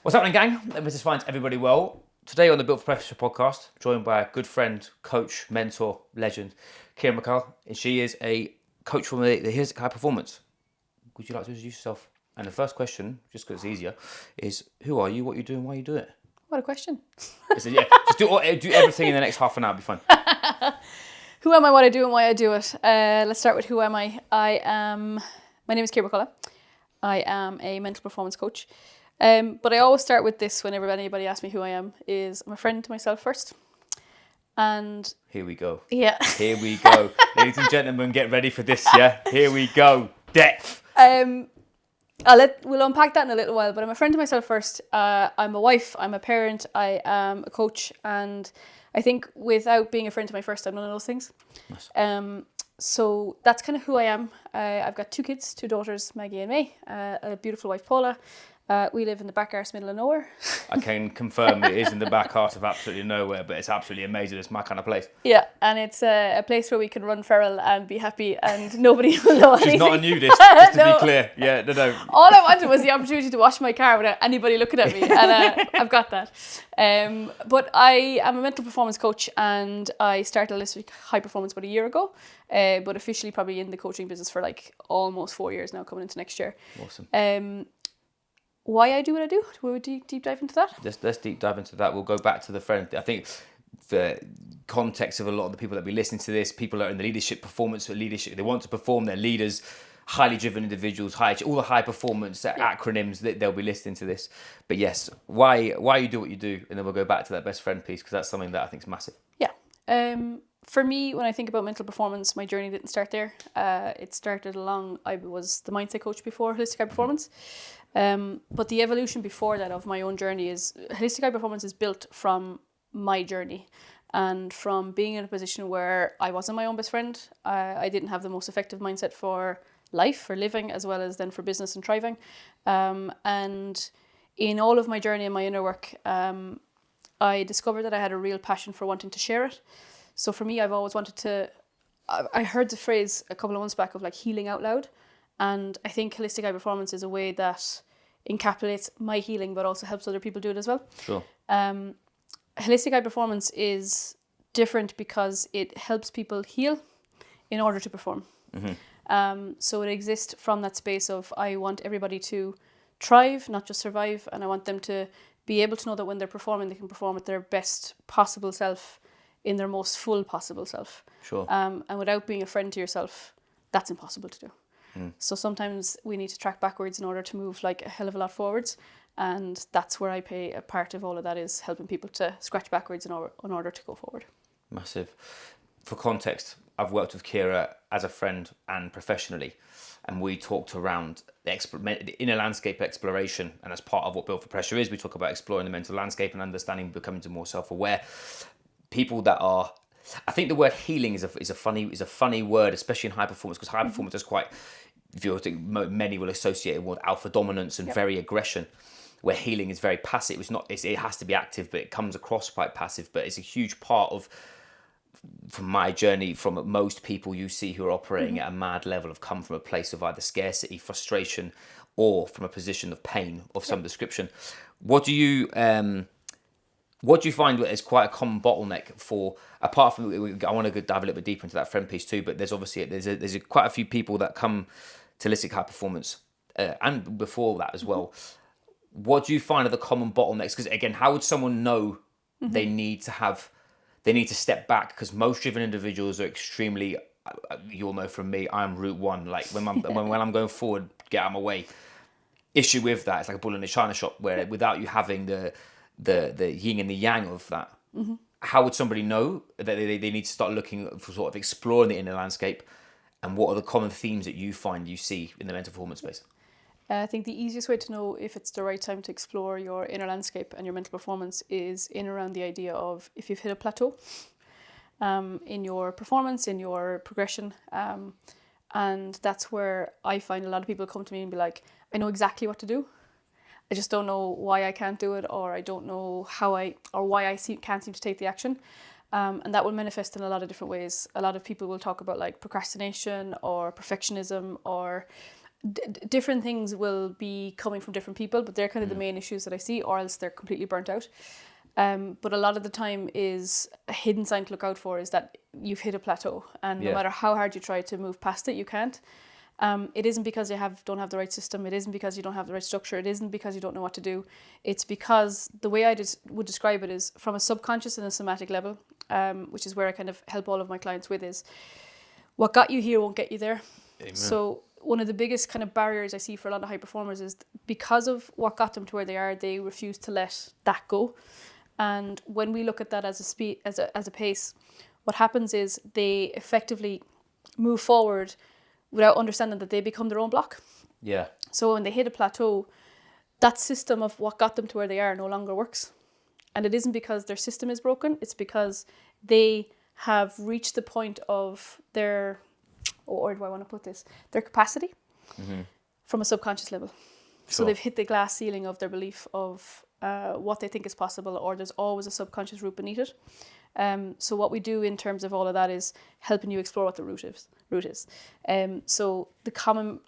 What's happening, gang? Mrs. Finds everybody well. Today on the Built for Pressure podcast, joined by a good friend, coach, mentor, legend, Ciara McCullough. And she is a coach from the Holistic High Performance. Would you like to introduce yourself? And the first question, just because it's easier, is who are you, what you do, and why you do it? What a question. Just do everything in the next half an hour, it'll be fun. Who am I, what I do, and why I do it? Let's start with who am I. My name is Ciara McCullough. I am a mental performance coach. But I always start with this whenever anybody asks me who I am, is I'm a friend to myself first. And here we go. Yeah. Here we go. Ladies and gentlemen, get ready for this, yeah? Here we go. Depth. We'll unpack that in a little while, but I'm a friend to myself first. I'm a wife, I'm a parent, I am a coach, and I think without being a friend to my first, I'm none of those things. Nice. So that's kind of who I am. I've got 2 kids, 2 daughters, Maggie and May, a beautiful wife, Paula. We live in the back arse middle of nowhere. I can confirm it is in the back arse of absolutely nowhere, but it's absolutely amazing. It's my kind of place. Yeah, and it's a place where we can run feral and be happy and nobody will know anything. She's not a nudist, just to be clear. Yeah, no. All I wanted was the opportunity to wash my car without anybody looking at me, and I've got that. But I am a mental performance coach, and I started Holistic High Performance about a year ago, but officially probably in the coaching business for like almost 4 years now, coming into next year. Awesome. Why I do what I do? Will we deep dive into that? Let's deep dive into that. We'll go back to the friend. I think the context of a lot of the people that be listening to this, people that are in the leadership, performance leadership, they want to perform, they're leaders, highly driven individuals, all the high performance acronyms that they'll be listening to this. But yes, why you do what you do, and then we'll go back to that best friend piece, because that's something that I think is massive. Yeah. For me, when I think about mental performance, my journey didn't start there. It started I was the mindset coach before Holistic High Performance. But the evolution before that of my own journey is Holistic High Performance is built from my journey and from being in a position where I wasn't my own best friend. I didn't have the most effective mindset for life, for living, as well as then for business and thriving. And in all of my journey and my inner work, I discovered that I had a real passion for wanting to share it. So for me, I've always wanted to, I heard the phrase a couple of months back of like healing out loud. And I think Holistic High Performance is a way that encapsulates my healing, but also helps other people do it as well. Sure. Holistic High Performance is different because it helps people heal in order to perform. Mm-hmm. So it exists from that space of I want everybody to thrive, not just survive. And I want them to be able to know that when they're performing, they can perform at their best possible self, in their most full possible self. Sure. And without being a friend to yourself, that's impossible to do. So sometimes we need to track backwards in order to move like a hell of a lot forwards. And that's where I play a part of all of that, is helping people to scratch backwards in order to go forward. Massive. For context, I've worked with Ciara as a friend and professionally, and we talked around the inner landscape exploration. And as part of what Built for Pressure is, we talk about exploring the mental landscape and understanding, becoming more self-aware. People that are, I think the word healing is a funny word, especially in high performance, because high performance is quite, if you think many will associate it with alpha dominance and very aggression, where healing is very passive. It has to be active, but it comes across quite passive. But it's a huge part of, from my journey, from most people you see who are operating at a mad level, have come from a place of either scarcity, frustration, or from a position of pain of some description. What do you find is quite a common bottleneck for, apart from, I want to dive a little bit deeper into that friend piece too, but there's obviously, there's quite a few people that come to Holistic High Performance, and before that as well. What do you find are the common bottlenecks? Because again, how would someone know they need to step back? Because most driven individuals are extremely, you'll know from me, I'm route one. Like when I'm going forward, get out of my way. Issue with that, it's like a bull in a china shop, where without you having the yin and the yang of that, how would somebody know that they need to start looking for sort of exploring the inner landscape? And what are the common themes that you see in the mental performance space? I think the easiest way to know if it's the right time to explore your inner landscape and your mental performance is in around the idea of if you've hit a plateau in your performance, in your progression. And that's where I find a lot of people come to me and be like, I know exactly what to do. I just don't know why I can't do it, or I don't know why I can't seem to take the action. And that will manifest in a lot of different ways. A lot of people will talk about like procrastination or perfectionism or different things will be coming from different people, but they're kind of the main issues that I see, or else they're completely burnt out. But a lot of the time is a hidden sign to look out for is that you've hit a plateau, and no matter how hard you try to move past it, you can't. It isn't because you don't have the right system. It isn't because you don't have the right structure. It isn't because you don't know what to do. It's because the way I would describe it is from a subconscious and a somatic level, which is where I kind of help all of my clients with, is what got you here won't get you there. Amen. So one of the biggest kind of barriers I see for a lot of high performers is because of what got them to where they are, they refuse to let that go. And when we look at that as a pace, what happens is they effectively move forward without understanding that they become their own block. Yeah. So when they hit a plateau, that system of what got them to where they are no longer works. And it isn't because their system is broken, it's because they have reached the point of their, or do I want to put this, their capacity from a subconscious level. So they've hit the glass ceiling of their belief of what they think is possible, or there's always a subconscious root beneath it. So what we do in terms of all of that is helping you explore what the root is. So the common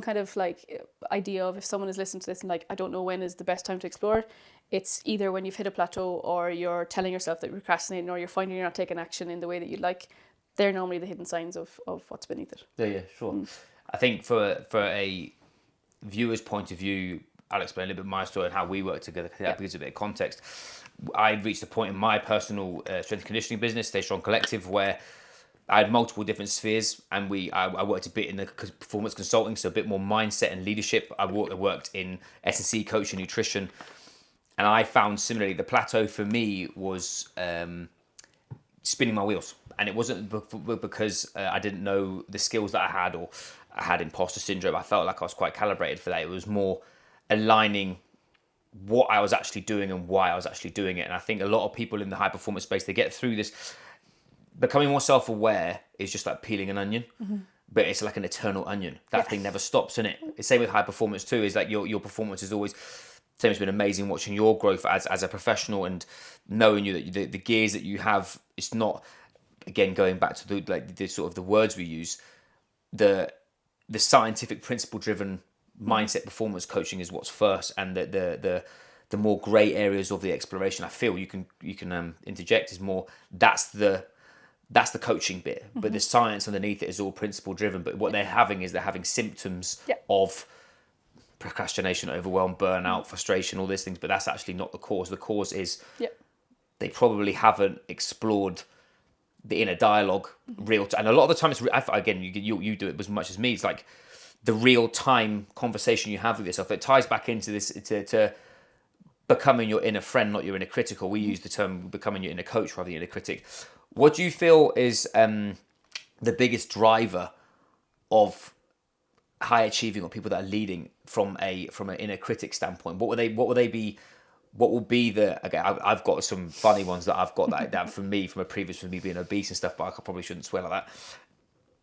kind of like idea of if someone is listening to this and like, I don't know when is the best time to explore it, it's either when you've hit a plateau or you're telling yourself that you're procrastinating or you're finding you're not taking action in the way that you'd like. They're normally the hidden signs of what's beneath it. Yeah, sure. I think for a viewer's point of view, I'll explain a little bit my story and how we work together, because that gives a bit of context. I reached a point in my personal strength and conditioning business, Stay Strong Collective, where I had multiple different spheres, and I worked a bit in the performance consulting, so a bit more mindset and leadership. I worked in S&C coaching, nutrition, and I found similarly the plateau for me was spinning my wheels, and it wasn't because I didn't know the skills that I had, or I had imposter syndrome. I felt like I was quite calibrated for that. It was more aligning what I was actually doing and why I was actually doing it. And I think a lot of people in the high performance space, they get through this. Becoming more self-aware is just like peeling an onion, but it's like an eternal onion. That thing never stops, isn't it? It's same with high performance too, is like your performance is always, Sam, it's been amazing watching your growth as a professional and knowing you that the gears that you have, it's not, again, going back to the sort of the words we use, the scientific principle driven mindset performance coaching is what's first, and the more grey areas of the exploration, I feel you can interject, is more that's the coaching bit, but the science underneath it is all principle driven. But what they're having symptoms of procrastination, overwhelm, burnout, frustration, all these things, but that's actually not the cause. The cause is they probably haven't explored the inner dialogue real time. And a lot of the time it's again, you do it as much as me, it's like the real time conversation you have with yourself. It ties back into this to becoming your inner friend, not your inner critic. Or we use the term becoming your inner coach rather than your inner critic. What do you feel is the biggest driver of high achieving or people that are leading from an inner critic standpoint? What will be the, again, I've got some funny ones that I've got that from me being obese and stuff, but I probably shouldn't swear like that.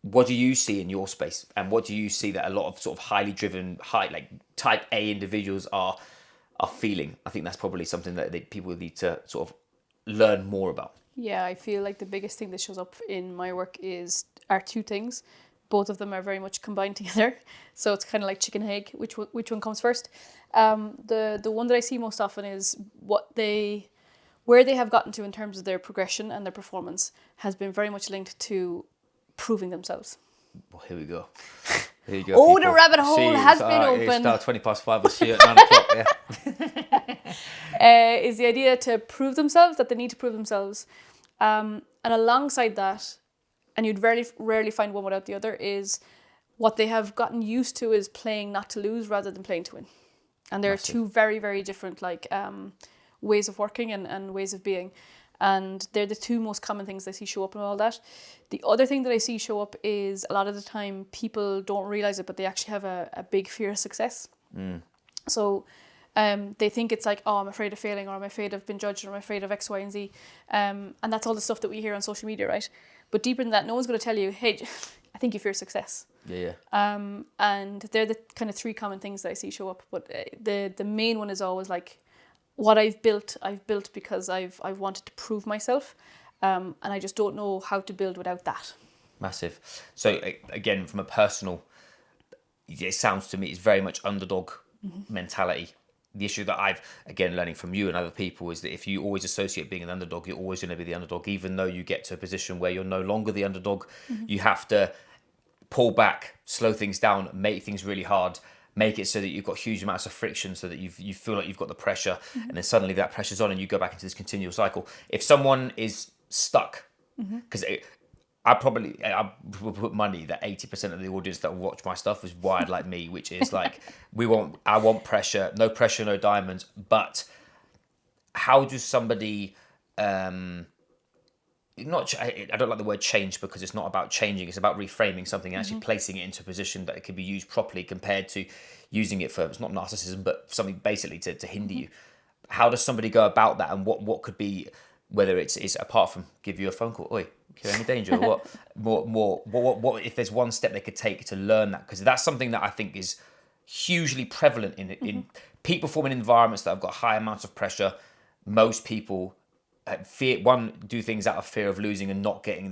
What do you see in your space, and what do you see that a lot of sort of highly driven, like type A individuals are feeling? I think that's probably something that people need to sort of learn more about. Yeah, I feel like the biggest thing that shows up in my work are two things. Both of them are very much combined together. So it's kind of like chicken and egg, which one comes first. The one that I see most often is where they have gotten to in terms of their progression and their performance has been very much linked to proving themselves. Well, here we go. Oh, people. The rabbit hole has been opened. It's 5:20. We'll see you at 9 o'clock. Yeah. Is the idea to prove themselves, that they need to prove themselves. And alongside that, and you'd very rarely find one without the other, is what they have gotten used to is playing not to lose rather than playing to win. And there are two very, very different ways of working and ways of being. And they're the two most common things I see show up and all that. The other thing that I see show up is a lot of the time people don't realise it, but they actually have a big fear of success. So they think it's like, oh, I'm afraid of failing, or I'm afraid of being judged, or I'm afraid of X, Y, and Z. And that's all the stuff that we hear on social media, right? But deeper than that, no one's going to tell you, hey, I think you fear success. Yeah. And they're the kind of three common things that I see show up. But the main one is always like, what I've built because I've wanted to prove myself, and I just don't know how to build without that. Massive. So again, from a personal, it sounds to me it's very much underdog mentality. The issue that I've, again, learning from you and other people is that if you always associate being an underdog, you're always going to be the underdog, even though you get to a position where you're no longer the underdog. You have to pull back, slow things down, make things really hard, make it so that you've got huge amounts of friction so that you feel like you've got the pressure, and then suddenly that pressure's on and you go back into this continual cycle. If someone is stuck, because I would put money that 80% of the audience that watch my stuff is wired like me, which is like, I want pressure, no diamonds. But how does somebody, I don't like the word change because it's not about changing, it's about reframing something and actually placing it into a position that it can be used properly compared to using it for, it's not narcissism, but something basically to hinder you. How does somebody go about that, and what could be, whether it's apart from give you a phone call, oi, you're in danger, or what if there's one step they could take to learn that? Because that's something that I think is hugely prevalent in peak performing environments that have got high amounts of pressure. Most people do things out of fear of losing and not getting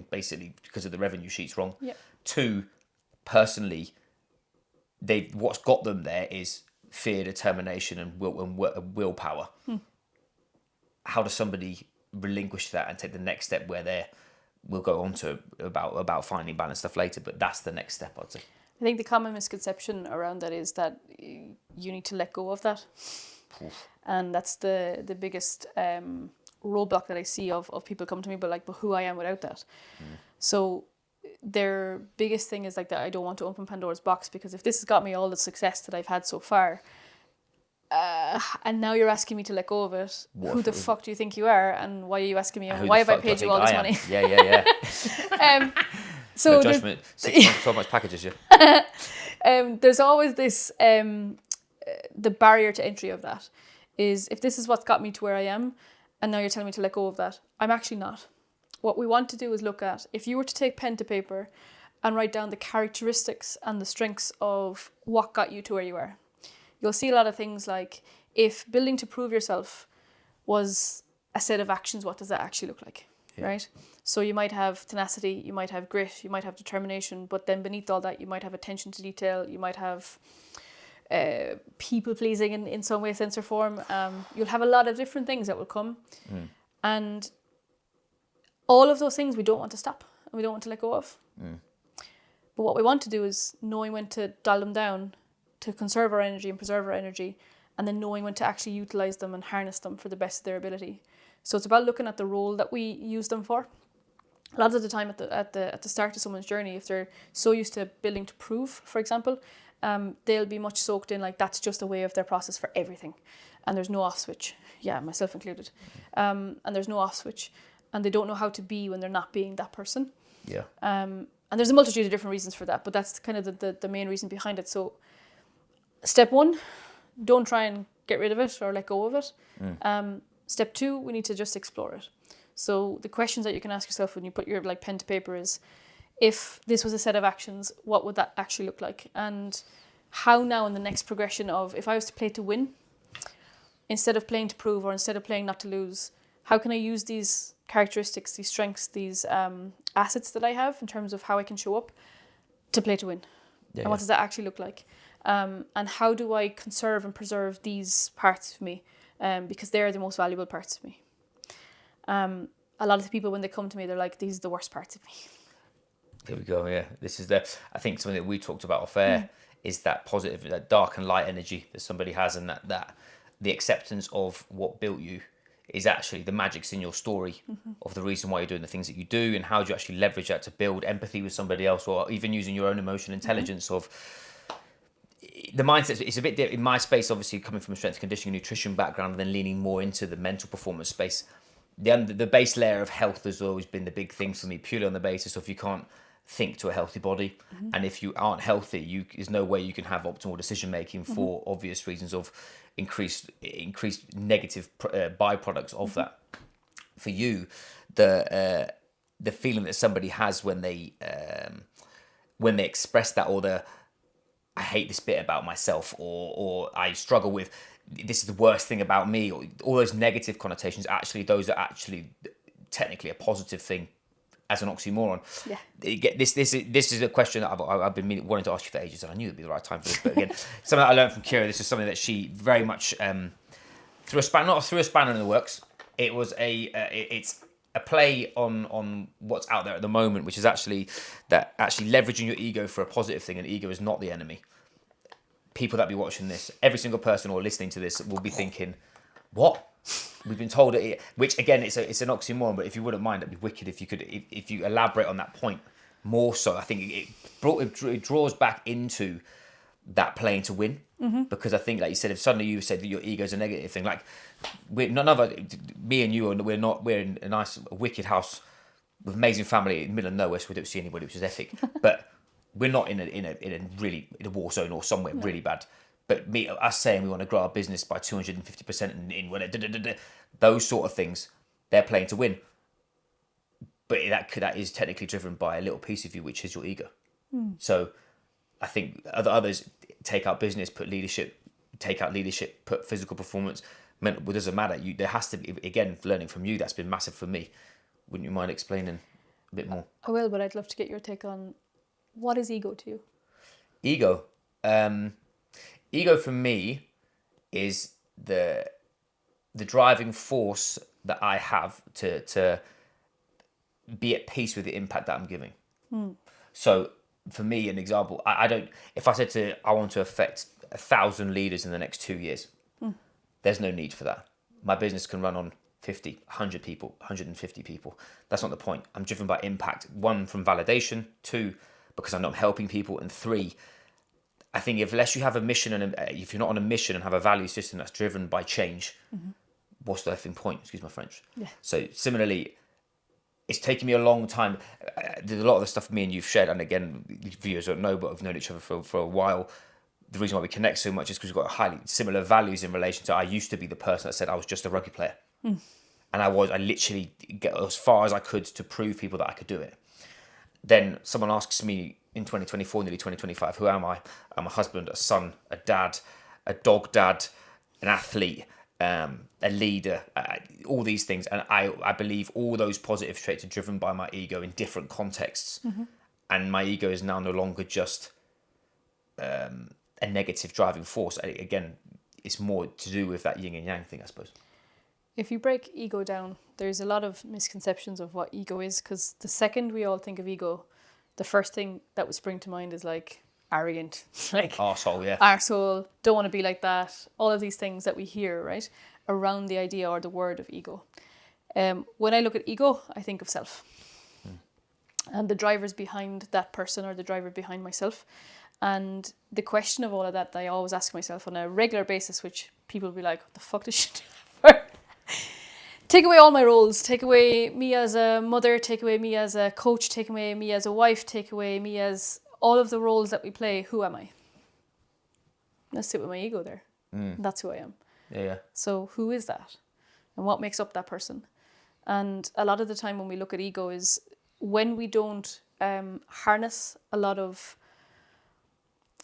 basically because of the revenue sheets wrong. Yep. 2, personally, what's got them there is fear, determination, and willpower. How does somebody relinquish that and take the next step where we'll go on to about finding balance stuff later, but that's the next step, I'd say. I think the common misconception around that is that you need to let go of that. Oof. And that's the biggest roadblock that I see of people come to me, but who I am without that. So their biggest thing is like that I don't want to open Pandora's box, because if this has got me all the success that I've had so far, and now you're asking me to let go of it, who the fuck do you think you are, and why are you asking me, and why have I paid you all this money? Yeah. So no judgment. 6 months, 12 months packages, yeah. There's always this the barrier to entry of that is, if this is what's got me to where I am, and now you're telling me to let go of that, I'm actually not. What we want to do is look at, if you were to take pen to paper and write down the characteristics and the strengths of what got you to where you are, you'll see a lot of things like, if building to prove yourself was a set of actions, what does that actually look like, right? So you might have tenacity, you might have grit, you might have determination, but then beneath all that, you might have attention to detail, you might have people-pleasing in some way, sense or form. You'll have a lot of different things that will come. And all of those things we don't want to stop and we don't want to let go of. But what we want to do is knowing when to dial them down, to conserve our energy and preserve our energy, and then knowing when to actually utilize them and harness them for the best of their ability. So it's about looking at the role that we use them for. A lot of the time at the start of someone's journey, if they're so used to building to prove, for example, they'll be much soaked in, like, that's just a way of their process for everything, and there's no off switch. Yeah, myself included. And there's no off switch, and they don't know how to be when they're not being that person. Yeah. And there's a multitude of different reasons for that, but that's kind of the main reason behind it. So step 1, don't try and get rid of it or let go of it. Step 2, we need to just explore it. So the questions that you can ask yourself when you put your pen to paper is, if this was a set of actions, what would that actually look like? And how now in the next progression of, if I was to play to win, instead of playing to prove, or instead of playing not to lose, how can I use these characteristics, these strengths, these assets that I have in terms of how I can show up to play to win? And what does that actually look like? And how do I conserve and preserve these parts of me? Because they're the most valuable parts of me. A lot of the people, when they come to me, they're like, these are the worst parts of me. There we go. Yeah, this is I think something that we talked about off air is that positive, that dark and light energy that somebody has, and that the acceptance of what built you is actually the magic's in your story of the reason why you're doing the things that you do, and how do you actually leverage that to build empathy with somebody else, or even using your own emotional intelligence of the mindset. It's a bit different in my space, obviously coming from a strength and conditioning nutrition background, and then leaning more into the mental performance space. The base layer of health has always been the big thing for me, purely on the basis of, you can't think to a healthy body, and if you aren't healthy, there's no way you can have optimal decision making for obvious reasons of increased negative byproducts of that. For you, the feeling that somebody has when they express that, or I hate this bit about myself, or I struggle with, this is the worst thing about me, or all those negative connotations, actually those are actually technically a positive thing. as an oxymoron. Yeah. This is a question that I've been wanting to ask you for ages, and I knew it'd be the right time for this. But again, something I learned from Ciara. This is something that she very much threw a spanner in the works. It was it's a play on what's out there at the moment, which is actually leveraging your ego for a positive thing, and ego is not the enemy. People that be watching this, every single person or listening to this will be thinking, what? We've been told it, which again, it's an oxymoron, but if you wouldn't mind, it'd be wicked if you elaborate on that point more so. I think it draws back into that playing to win, because I think, like you said, if suddenly you said that your ego's a negative thing, like me and you, we're in a nice wicked house with amazing family in the middle of nowhere, so we don't see anybody, which is epic, but we're not in a war zone or somewhere really bad. But us saying we want to grow our business by 250% in whatever, those sort of things, they're playing to win. But that is technically driven by a little piece of you, which is your ego. So I think others take out business, put out leadership, put physical performance. It doesn't matter. There has to be, again, learning from you. That's been massive for me. Wouldn't you mind explaining a bit more? I will, but I'd love to get your take on what is ego to you? Ego. Ego for me is the driving force that I have to be at peace with the impact that I'm giving. So for me, an example, I don't, if I said I want to affect 1,000 leaders in the next 2 years, there's no need for that. My business can run on 50, 100 people, 150 people. That's not the point. I'm driven by impact. 1, from validation. 2, because I'm not helping people. And 3, I think unless you have a mission, and if you're not on a mission and have a value system that's driven by change, what's the effing point? Excuse my French. Yeah. So similarly, it's taken me a long time. There's a lot of the stuff me and you've shared, and again, viewers don't know, but we've known each other for a while. The reason why we connect so much is because we've got highly similar values in relation to, I used to be the person that said I was just a rugby player. And I literally get as far as I could to prove people that I could do it. Then someone asks me in 2024, nearly 2025, who am I? I'm a husband, a son, a dad, a dog dad, an athlete, a leader, all these things. And I believe all those positive traits are driven by my ego in different contexts. And my ego is now no longer just a negative driving force. Again, it's more to do with that yin and yang thing, I suppose. If you break ego down, there's a lot of misconceptions of what ego is, because the second we all think of ego, the first thing that would spring to mind is like arrogant, like arsehole, yeah. Arsehole, don't want to be like that. All of these things that we hear, right, around the idea or the word of ego. When I look at ego, I think of self. And the drivers behind that person, or the driver behind myself. And the question of all of that I always ask myself on a regular basis, which people will be like, what the fuck does she do that for? Take away all my roles. Take away me as a mother. Take away me as a coach. Take away me as a wife. Take away me as all of the roles that we play. Who am I? Let's sit with my ego there. That's who I am. Yeah. So who is that? And what makes up that person? And a lot of the time when we look at ego is when we don't harness a lot of...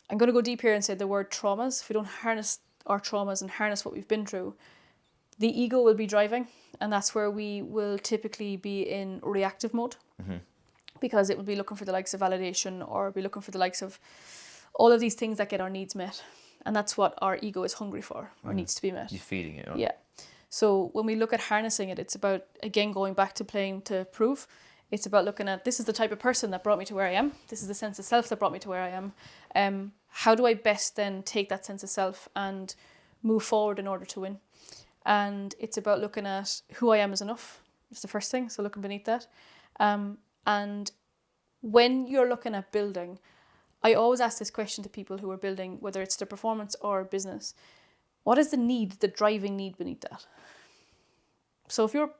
I'm going to go deep here and say the word traumas. If we don't harness our traumas and harness what we've been through, the ego will be driving, and that's where we will typically be in reactive mode, because it will be looking for the likes of validation, or be looking for the likes of all of these things that get our needs met. And that's what our ego is hungry for, or needs to be met. You're feeding it, right? Yeah. So when we look at harnessing it, it's about, again, going back to playing to prove. It's about looking at, this is the type of person that brought me to where I am. This is the sense of self that brought me to where I am. How do I best then take that sense of self and move forward in order to win? And it's about looking at who I am is enough. It's the first thing. So looking beneath that. And when you're looking at building, I always ask this question to people who are building, whether it's their performance or business. What is the need, the driving need beneath that? So if you're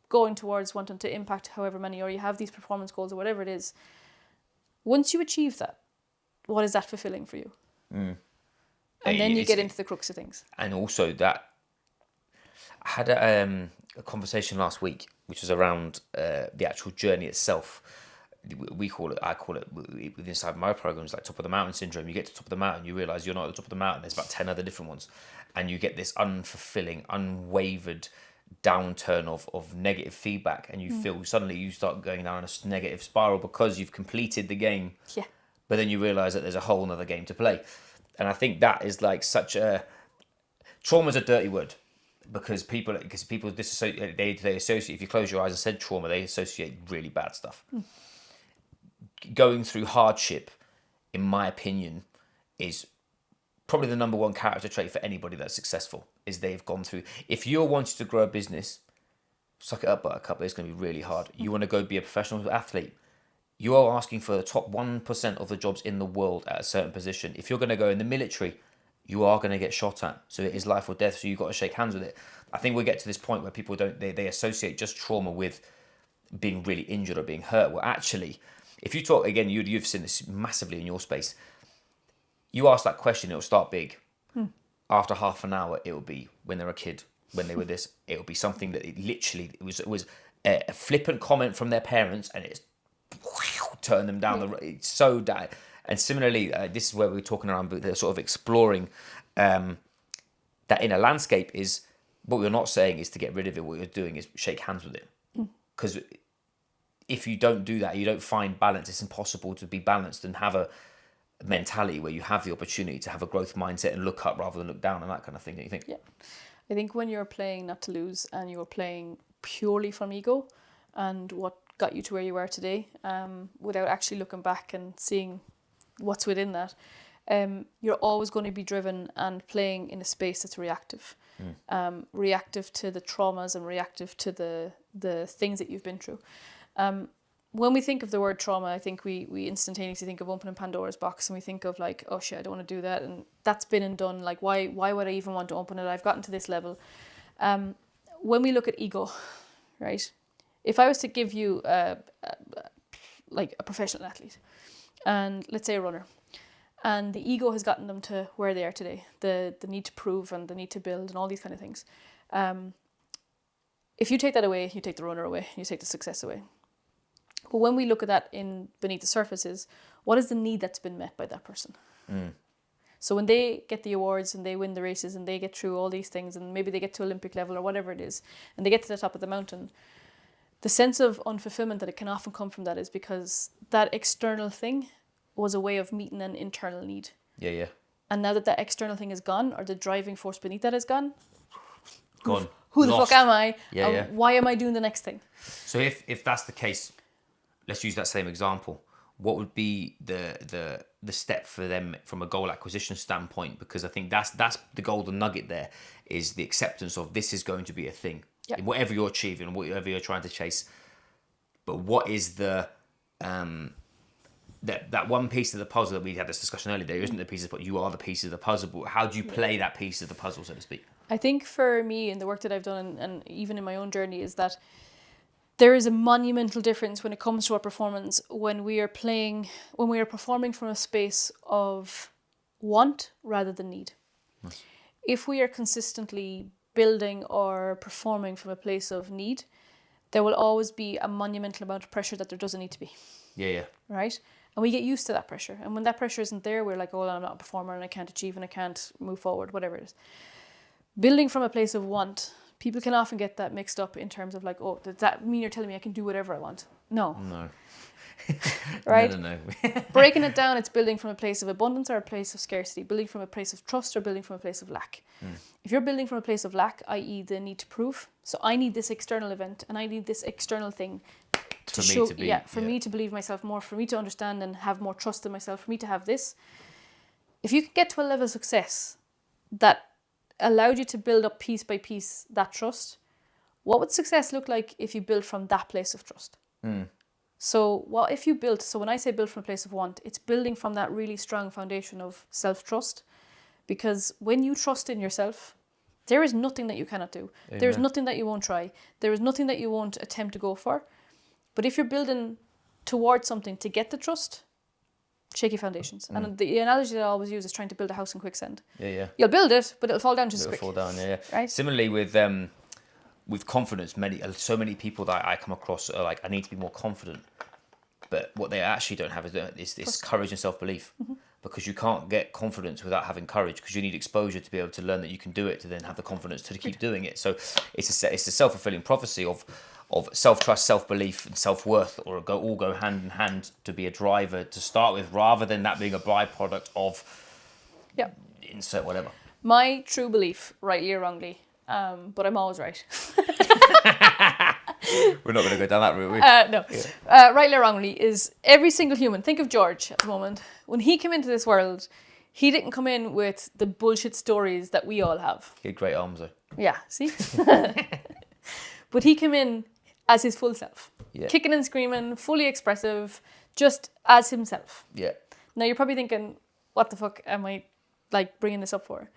going towards wanting to impact however many, or you have these performance goals or whatever it is, once you achieve that, what is that fulfilling for you? And then you get into the crux of things. And also that, I had a conversation last week, which was around the actual journey itself. I call it inside my programs, like top of the mountain syndrome. You get to the top of the mountain, you realise you're not at the top of the mountain. There's about 10 other different ones. And you get this unfulfilling, unwavered downturn of negative feedback, and you feel suddenly you start going down a negative spiral because you've completed the game. Yeah. But then you realise that there's a whole other game to play. And I think that is like such a... Trauma's a dirty word because people disassociate, they associate, if you close your eyes and said trauma, they associate really bad stuff. Going through hardship, in my opinion, is probably the number one character trait for anybody that's successful, is they've gone through... If you're wanting to grow a business, suck it up, buttercup, it's going to be really hard. You want to go be a professional athlete, you are asking for the top 1% of the jobs in the world at a certain position. If you're going to go in the military, you are going to get shot at. So it is life or death, so you've got to shake hands with it. I think we get to this point where people they associate just trauma with being really injured or being hurt. Well, actually, if you talk, again, you've seen this massively in your space. You ask that question, it'll start big. After half an hour, it'll be when they're a kid, when they were this, it'll be something that it was a flippant comment from their parents, and it's turn them down the road. It's so bad. And similarly, this is where we're talking around, but they're sort of exploring that inner landscape. Is what we're not saying is to get rid of it. What you're doing is shake hands with it, because if you don't do that, you don't find balance. It's impossible to be balanced and have a mentality where you have the opportunity to have a growth mindset and look up rather than look down and that kind of thing. Don't you think? Yeah, I think when you're playing not to lose and you're playing purely from ego and what got you to where you are today, without actually looking back and seeing what's within that, you're always going to be driven and playing in a space that's reactive. Reactive to the traumas and reactive to the things that you've been through. When we think of the word trauma, I think we instantaneously think of opening Pandora's box, and we think of like, oh shit, I don't want to do that, and that's been and done. Like, why would I even want to open it? I've gotten to this level. When we look at ego, right? If I was to give you like a professional athlete, and let's say a runner, and the ego has gotten them to where they are today, the need to prove and the need to build and all these kind of things. If you take that away, you take the runner away, you take the success away. But when we look at that in beneath the surface is, what is the need that's been met by that person? So when they get the awards and they win the races and they get through all these things and maybe they get to Olympic level or whatever it is, and they get to the top of the mountain, the sense of unfulfillment that it can often come from that is because that external thing was a way of meeting an internal need. Yeah. And now that that external thing is gone, or the driving force beneath that is gone, who the Lost. fuck am I? Yeah. Why am I doing the next thing? So if that's the case, let's use that same example. What would be the step for them from a goal acquisition standpoint? Because I think that's the golden nugget there, is the acceptance of this is going to be a thing. Yep. Whatever you're achieving, whatever you're trying to chase. But what is the that one piece of the puzzle that we had this discussion earlier? There isn't the piece of, but you are the piece of the puzzle. But how do you play that piece of the puzzle, so to speak? I think for me, in the work that I've done, and even in my own journey, is that there is a monumental difference when it comes to our performance when we are performing from a space of want rather than need. Nice. If we are consistently building or performing from a place of need, there will always be a monumental amount of pressure that there doesn't need to be. Yeah. Right? And we get used to that pressure. And when that pressure isn't there, we're like, oh, I'm not a performer and I can't achieve and I can't move forward, whatever it is. Building from a place of want, people can often get that mixed up in terms of like, oh, does that mean you're telling me I can do whatever I want? No. Right? No. Breaking it down, it's building from a place of abundance or a place of scarcity, building from a place of trust or building from a place of lack. If you're building from a place of lack, i.e. the need to prove, so I need this external event and I need this external thing to show, me to believe myself more, for me to understand and have more trust in myself, for me to have this. If you can get to a level of success that allowed you to build up piece by piece that trust, what would success look like if you built from that place of trust? So when I say build from a place of want, it's building from that really strong foundation of self-trust, because when you trust in yourself, there is nothing that you cannot do. Amen. There is nothing that you won't try. There is nothing that you won't attempt to go for. But if you're building towards something to get the trust, shaky foundations. And the analogy that I always use is trying to build a house in quicksand. Yeah. You'll build it, but it'll fall down just as quick. It'll fall down, yeah. Right? Similarly with confidence, so many people that I come across are like, I need to be more confident. But what they actually don't have is this courage and self-belief. because you can't get confidence without having courage, because you need exposure to be able to learn that you can do it, to then have the confidence to keep doing it. So it's a self-fulfilling prophecy of self-trust, self-belief, and self-worth, or all go hand in hand to be a driver to start with, rather than that being a byproduct of insert whatever. My true belief, rightly or wrongly, but I'm always right. We're not going to go down that route, we? No. Yeah. Rightly or wrongly, is every single human, think of George at the moment, when he came into this world, he didn't come in with the bullshit stories that we all have. He had great arms though. Yeah, see? But he came in as his full self. Yeah. Kicking and screaming, fully expressive, just as himself. Yeah. Now you're probably thinking, what the fuck am I bringing this up for?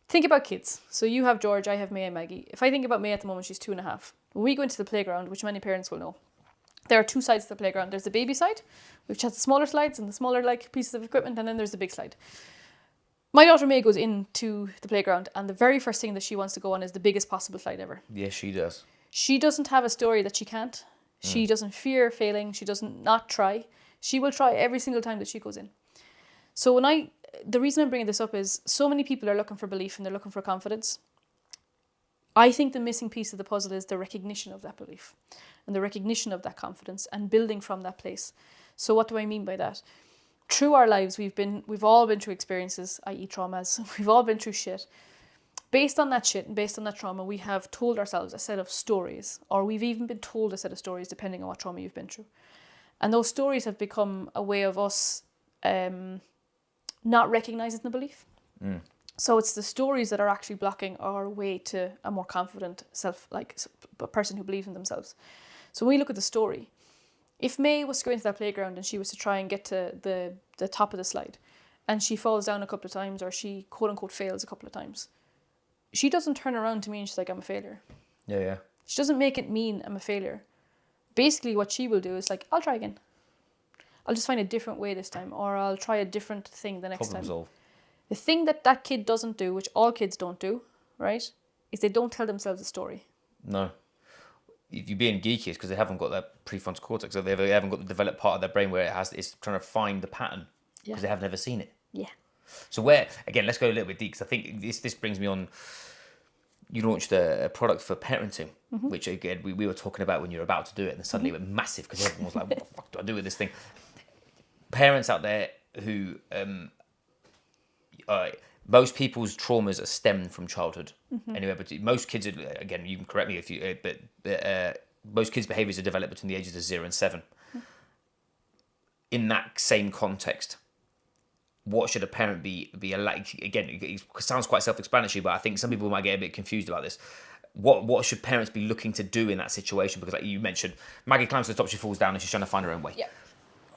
Think about kids. So you have George, I have May and Maggie. If I think about May at the moment, she's 2.5. When we go into the playground, which many parents will know, there are two sides to the playground. There's the baby side, which has the smaller slides and the smaller pieces of equipment, and then there's the big slide. My daughter May goes into the playground, and the very first thing that she wants to go on is the biggest possible slide ever. Yes, she does. She doesn't have a story that she can't. She doesn't fear failing. She doesn't not try. She will try every single time that she goes in. So the reason I'm bringing this up is so many people are looking for belief and they're looking for confidence. I think the missing piece of the puzzle is the recognition of that belief and the recognition of that confidence and building from that place. So what do I mean by that? Through our lives, we've all been through experiences, i.e. traumas. We've all been through shit. Based on that shit and based on that trauma, we have told ourselves a set of stories, or we've even been told a set of stories depending on what trauma you've been through. And those stories have become a way of us not recognizing the belief. So it's the stories that are actually blocking our way to a more confident a person who believes in themselves. So when we look at the story, if May was to go into that playground and she was to try and get to the top of the slide and she falls down a couple of times or she quote unquote fails a couple of times, she doesn't turn around to me and she's like, I'm a failure. Yeah. She doesn't make it mean I'm a failure. Basically what she will do is I'll try again. I'll just find a different way this time, or I'll try a different thing the next time. Problem solve. The thing that kid doesn't do, which all kids don't do, right, is they don't tell themselves a story. No. If you're being geeky, it's because they haven't got that prefrontal cortex, or they haven't got the developed part of their brain where it's trying to find the pattern, because they have never seen it. Yeah. So again, let's go a little bit deep, because I think this brings me on. You launched a product for parenting, which again we were talking about when you were about to do it, and then suddenly it went massive because everyone was like, "What the fuck do I do with this thing?" Parents out there who most people's traumas are stemmed from childhood. Anyway, but most kids, again, you can correct me if you, but most kids' behaviours are developed between the ages of 0 and 7. In that same context, what should a parent be like? Again, it sounds quite self-explanatory, but I think some people might get a bit confused about this. What should parents be looking to do in that situation? Because like you mentioned, Maggie climbs to the top, she falls down, and she's trying to find her own way. Yeah.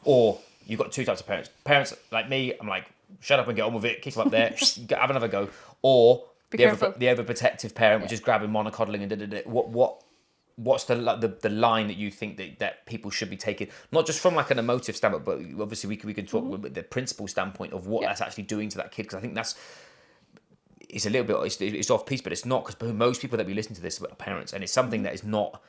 Or you've got two types of parents. Parents like me, I'm like, shut up and get on with it, kick them up there, have another go. Or the overprotective parent, which is grabbing, monocoddling, and what's the line that you think that people should be taking, not just from like an emotive standpoint, but obviously we can talk with the principle standpoint of what that's actually doing to that kid, because I think it's a little bit it's off piece, but it's not, because most people that be listening to this are parents, and it's something that is not,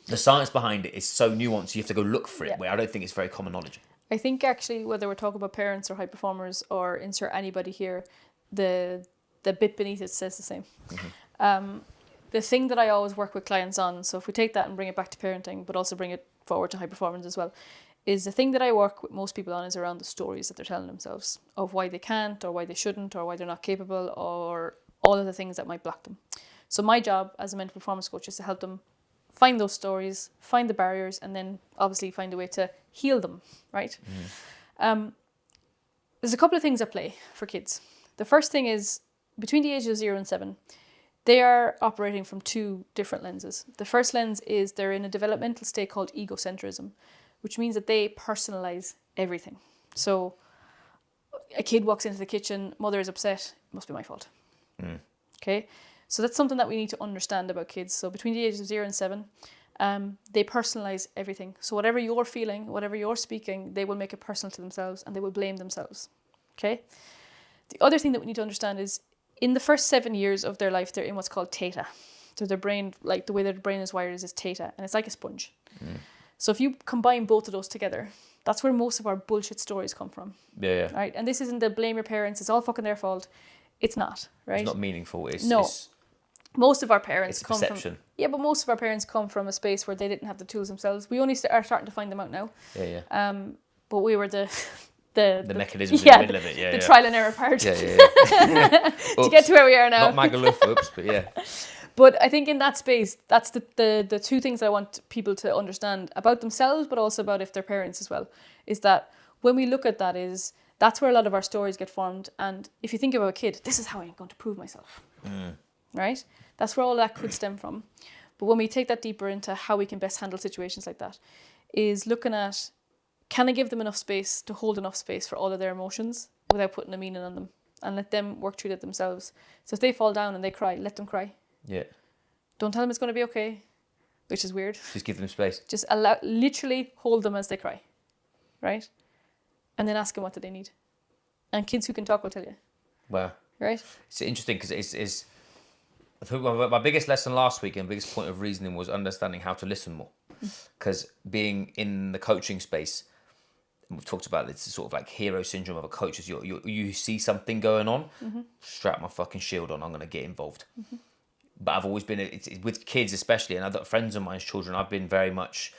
the science behind it is so nuanced, you have to go look for it, where I don't think it's very common knowledge. I think actually, whether we're talking about parents or high performers or insert anybody here, the bit beneath it says the same. The thing that I always work with clients on, so if we take that and bring it back to parenting, but also bring it forward to high performance as well, is the thing that I work with most people on is around the stories that they're telling themselves of why they can't, or why they shouldn't, or why they're not capable, or all of the things that might block them. So my job as a mental performance coach is to help them find those stories, find the barriers, and then obviously find a way to heal them, right? There's a couple of things at play for kids. The first thing is, between the ages of 0 and 7, they are operating from two different lenses. The first lens is they're in a developmental state called egocentrism, which means that they personalize everything. So a kid walks into the kitchen, mother is upset, it must be my fault. Okay? So that's something that we need to understand about kids. So between the ages of 0 and 7, they personalize everything. So whatever you're feeling, whatever you're speaking, they will make it personal to themselves and they will blame themselves. Okay? The other thing that we need to understand is, in the first 7 years of their life, they're in what's called theta. So their brain, like the way their brain is wired is theta, and it's like a sponge. So if you combine both of those together, That's where most of our bullshit stories come from. Yeah. Right? And this isn't the blame your parents, it's all fucking their fault. It's not, right? It's not meaningful. Most of our parents it's come perception. from... Yeah, but most of our parents come from a space where they didn't have the tools themselves. We only are starting to find them out now. Yeah. But we were the mechanisms in the middle of it. The trial and error part. Yeah. To get to where we are now. Not Magaluf, oops, but yeah. But I think in that space, that's the two things I want people to understand about themselves, but also about if they're parents as well, is that when we look at that, that's where a lot of our stories get formed. And if you think about a kid, this is how I'm going to prove myself. Right? That's where all that could stem from. But when we take that deeper into how we can best handle situations like that, is looking at, can I give them enough space to hold enough space for all of their emotions without putting a meaning on them, and let them work through it themselves. So if they fall down and they cry, let them cry. Yeah. Don't tell them it's going to be okay, which is weird. Just give them space. Just literally hold them as they cry, right? And then ask them what do they need. And kids who can talk will tell you. Wow. Right? It's interesting because it's I think my biggest lesson last week and biggest point of reasoning was understanding how to listen more. Because being in the coaching space, and we've talked about this sort of like hero syndrome of a coach, is you see something going on, strap my fucking shield on, I'm going to get involved. But I've always been, it's with kids especially, and I've got friends of mine's children, I've been very much,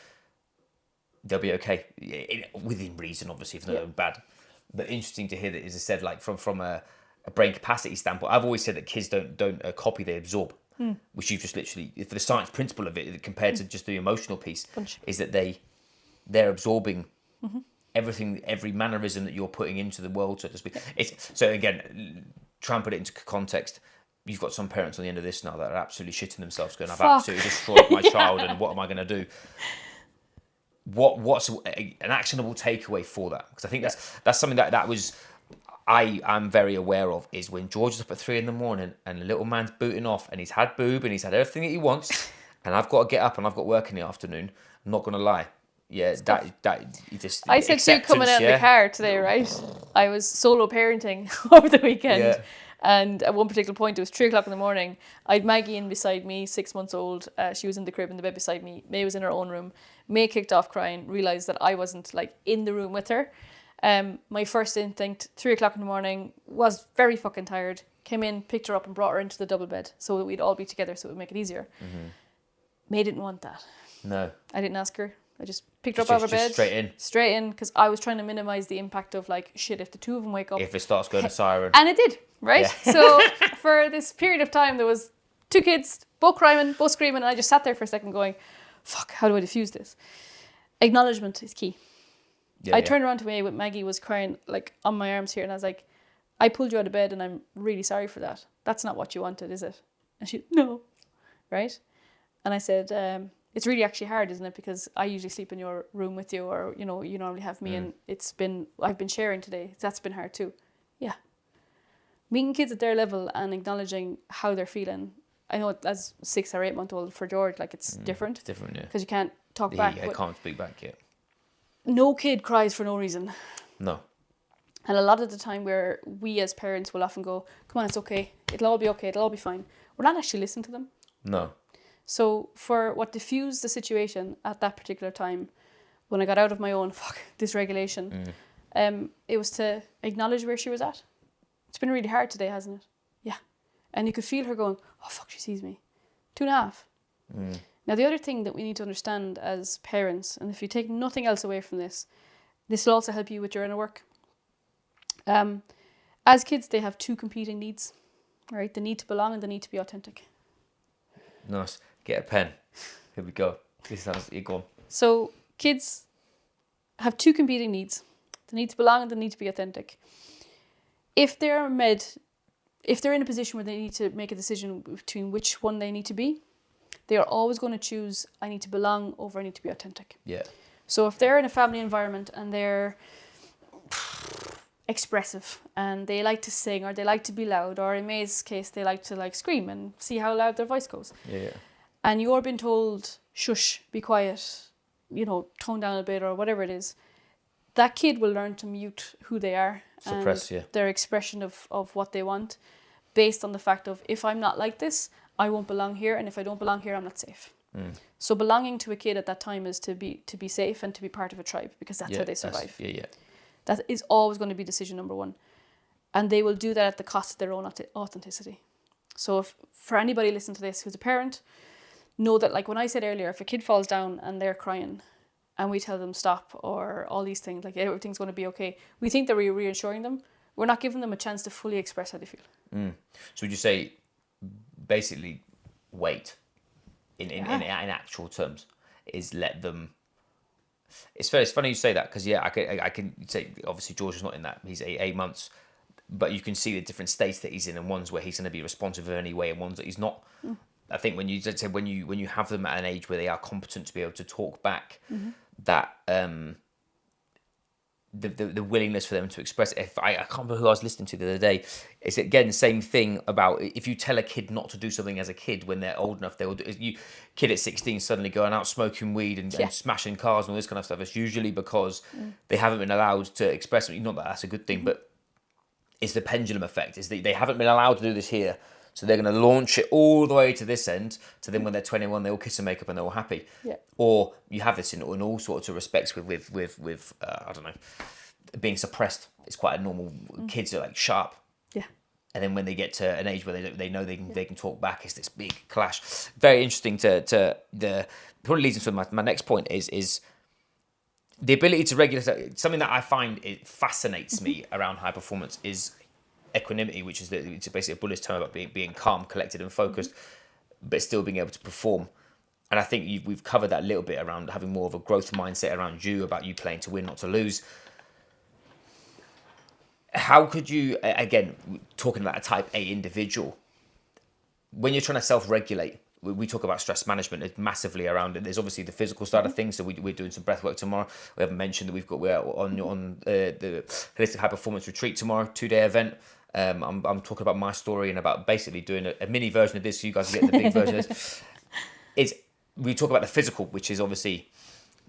they'll be okay, within reason obviously, if they're bad. But interesting to hear that, as I said, like from a brain capacity standpoint, I've always said that kids don't copy, they absorb. Which you've just literally, for the science principle of it, compared to just the emotional piece, is that they're absorbing everything, every mannerism that you're putting into the world, so to speak. So again, try and put it into context. You've got some parents on the end of this now that are absolutely shitting themselves, going, I've absolutely destroyed my child, and what am I going to do? What's an actionable takeaway for that? Because I think that's something that was... I am very aware of, is when George is up at 3 a.m. and the little man's booting off and he's had boob and he's had everything that he wants and I've got to get up and I've got work in the afternoon. I'm not going to lie. Yeah, that you just... I said to you coming out of the car today, right? I was solo parenting over the weekend. Yeah. And at one particular point, it was 3 o'clock in the morning. I had Maggie in beside me, 6 months old. She was in the crib in the bed beside me. May was in her own room. May kicked off crying, realised that I wasn't like in the room with her. My first instinct, 3 o'clock in the morning, was very fucking tired. Came in, picked her up and brought her into the double bed so that we'd all be together so it would make it easier. May didn't want that. No. I didn't ask her. I just picked her up out of her bed. Straight in, because I was trying to minimise the impact of like, shit, if the two of them wake up. If it starts going to siren. And it did, right? Yeah. So for this period of time, there was 2 kids, both crying, both screaming, and I just sat there for a second going, fuck, how do I diffuse this? Acknowledgement is key. I turned around to me when Maggie was crying like on my arms here, and I was like, I pulled you out of bed and I'm really sorry for that. That's not what you wanted, is it? And she, no. Right? And I said, it's really actually hard, isn't it? Because I usually sleep in your room with you, or, you know, you normally have me, and I've been sharing today. That's been hard too. Yeah. Meeting kids at their level and acknowledging how they're feeling. I know as 6 or 8 month old for George, like it's different. It's different, yeah. Because you can't talk back. I can't speak back yet. No kid cries for no reason. No. And a lot of the time where we as parents will often go, come on, it's okay. It'll all be okay. It'll all be fine. We're not actually listening to them. No. So for what diffused the situation at that particular time, when I got out of my own dysregulation, it was to acknowledge where she was at. It's been really hard today, hasn't it? Yeah. And you could feel her going, oh, fuck, she sees me. 2.5. Now, the other thing that we need to understand as parents, and if you take nothing else away from this will also help you with your inner work. As kids, they have 2 competing needs, right? The need to belong and the need to be authentic. Nice. Get a pen. Here we go. This sounds, you're gone. So kids have 2 competing needs. The need to belong and the need to be authentic. If they're in a position where they need to make a decision between which one they need to be, they are always going to choose, I need to belong over I need to be authentic. Yeah. So if they're in a family environment and they're expressive and they like to sing or they like to be loud, or in May's case, they like to scream and see how loud their voice goes. Yeah. And you're being told, shush, be quiet, tone down a bit or whatever it is, that kid will learn to mute who they are. Suppress, and their expression of what they want based on the fact of, if I'm not like this, I won't belong here, and if I don't belong here, I'm not safe. So belonging to a kid at that time is to be safe and to be part of a tribe, because that's how they survive. That is always going to be decision number one. And they will do that at the cost of their own authenticity. So if for anybody listening to this who's a parent, know that, like when I said earlier, if a kid falls down and they're crying and we tell them stop or all these things, like everything's going to be okay, we think that we're reassuring them. We're not giving them a chance to fully express how they feel. So would you say basically wait in actual terms is let them... It's funny you say that, because I can say obviously George is not in that. He's 8 months, but you can see the different states that he's in, and ones where he's going to be responsive in any way, and ones that he's not. I think when you have them at an age where they are competent to be able to talk back, that the willingness for them to express it. If I can't remember who I was listening to the other day. It's again the same thing about if you tell a kid not to do something as a kid, when they're old enough, they will do. You kid at 16 suddenly going out smoking weed and smashing cars and all this kind of stuff. It's usually because they haven't been allowed to express it. Not that that's a good thing, but it's the pendulum effect. Is they haven't been allowed to do this here, so they're going to launch it all the way to this end. So then when they're 21, they all kiss and make up and they're all happy. Yeah. Or you have this in all sorts of respects with I don't know, being suppressed. It's quite a normal. Kids are like sharp. Yeah. And then when they get to an age where they know they can talk back, it's this big clash. Very interesting to the... Probably leads into my next point is the ability to regulate. Something that I find it fascinates me around high performance is equanimity, which is it's basically a Buddhist term about being calm, collected and focused, but still being able to perform. And I think we've covered that a little bit around having more of a growth mindset around you, about you playing to win, not to lose. How could you, again, talking about a type A individual, when you're trying to self-regulate, we talk about stress management, it's massively around it. There's obviously the physical side of things. So we're doing some breath work tomorrow. We haven't mentioned that we're on the Holistic High Performance Retreat tomorrow, 2-day event. I'm talking about my story and about basically doing a mini version of this, so you guys get the big version of this. We talk about the physical, which is obviously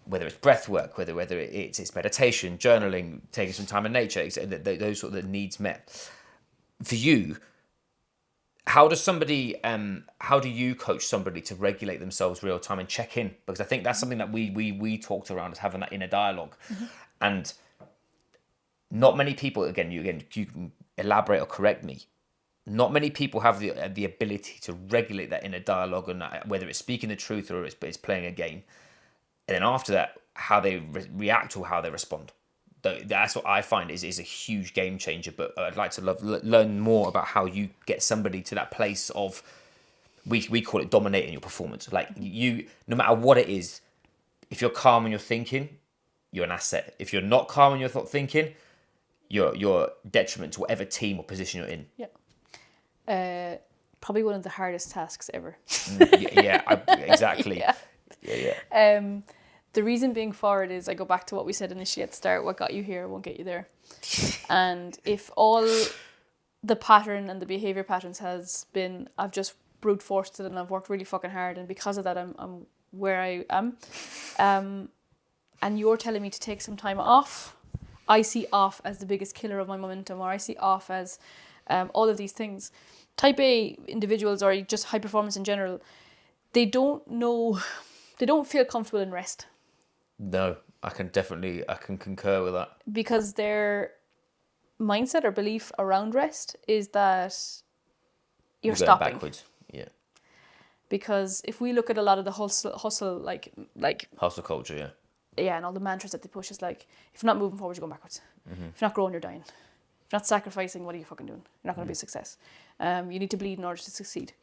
whether it's breath work, whether it's meditation, journaling, taking some time in nature, those sort of needs met. For you, how do you coach somebody to regulate themselves real time and check in? Because I think that's something that we talked around as having that inner dialogue, and not many people. Again, you can elaborate or correct me. Not many people have the ability to regulate that inner dialogue, and whether it's speaking the truth or it's playing a game. And then after that, how they react or how they respond. That's what I find is a huge game changer. But I'd like to learn more about how you get somebody to that place of, we call it dominating your performance. Like you, no matter what it is, if you're calm when you're thinking, you're an asset. If you're not calm when you're thinking, you're detriment to whatever team or position you're in. Yeah. Probably one of the hardest tasks ever. Exactly. Yeah. The reason being for it is, I go back to what we said initially at the start: what got you here won't get you there. And if all the pattern and the behavior patterns has been, I've just brute forced it and I've worked really fucking hard, and because of that I'm where I am, and you're telling me to take some time off, I see off as the biggest killer of my momentum, or I see off as all of these things. Type A individuals, or just high performance in general, they don't feel comfortable in rest. No, I can concur with that. Because their mindset or belief around rest is that you're stopping. Backwards. Yeah. Because if we look at a lot of the hustle like hustle culture, yeah. Yeah, and all the mantras that they push is like, if you're not moving forward, you're going backwards. If you're not growing, you're dying. If you're not sacrificing, what are you fucking doing? You're not going to be a success. You need to bleed in order to succeed.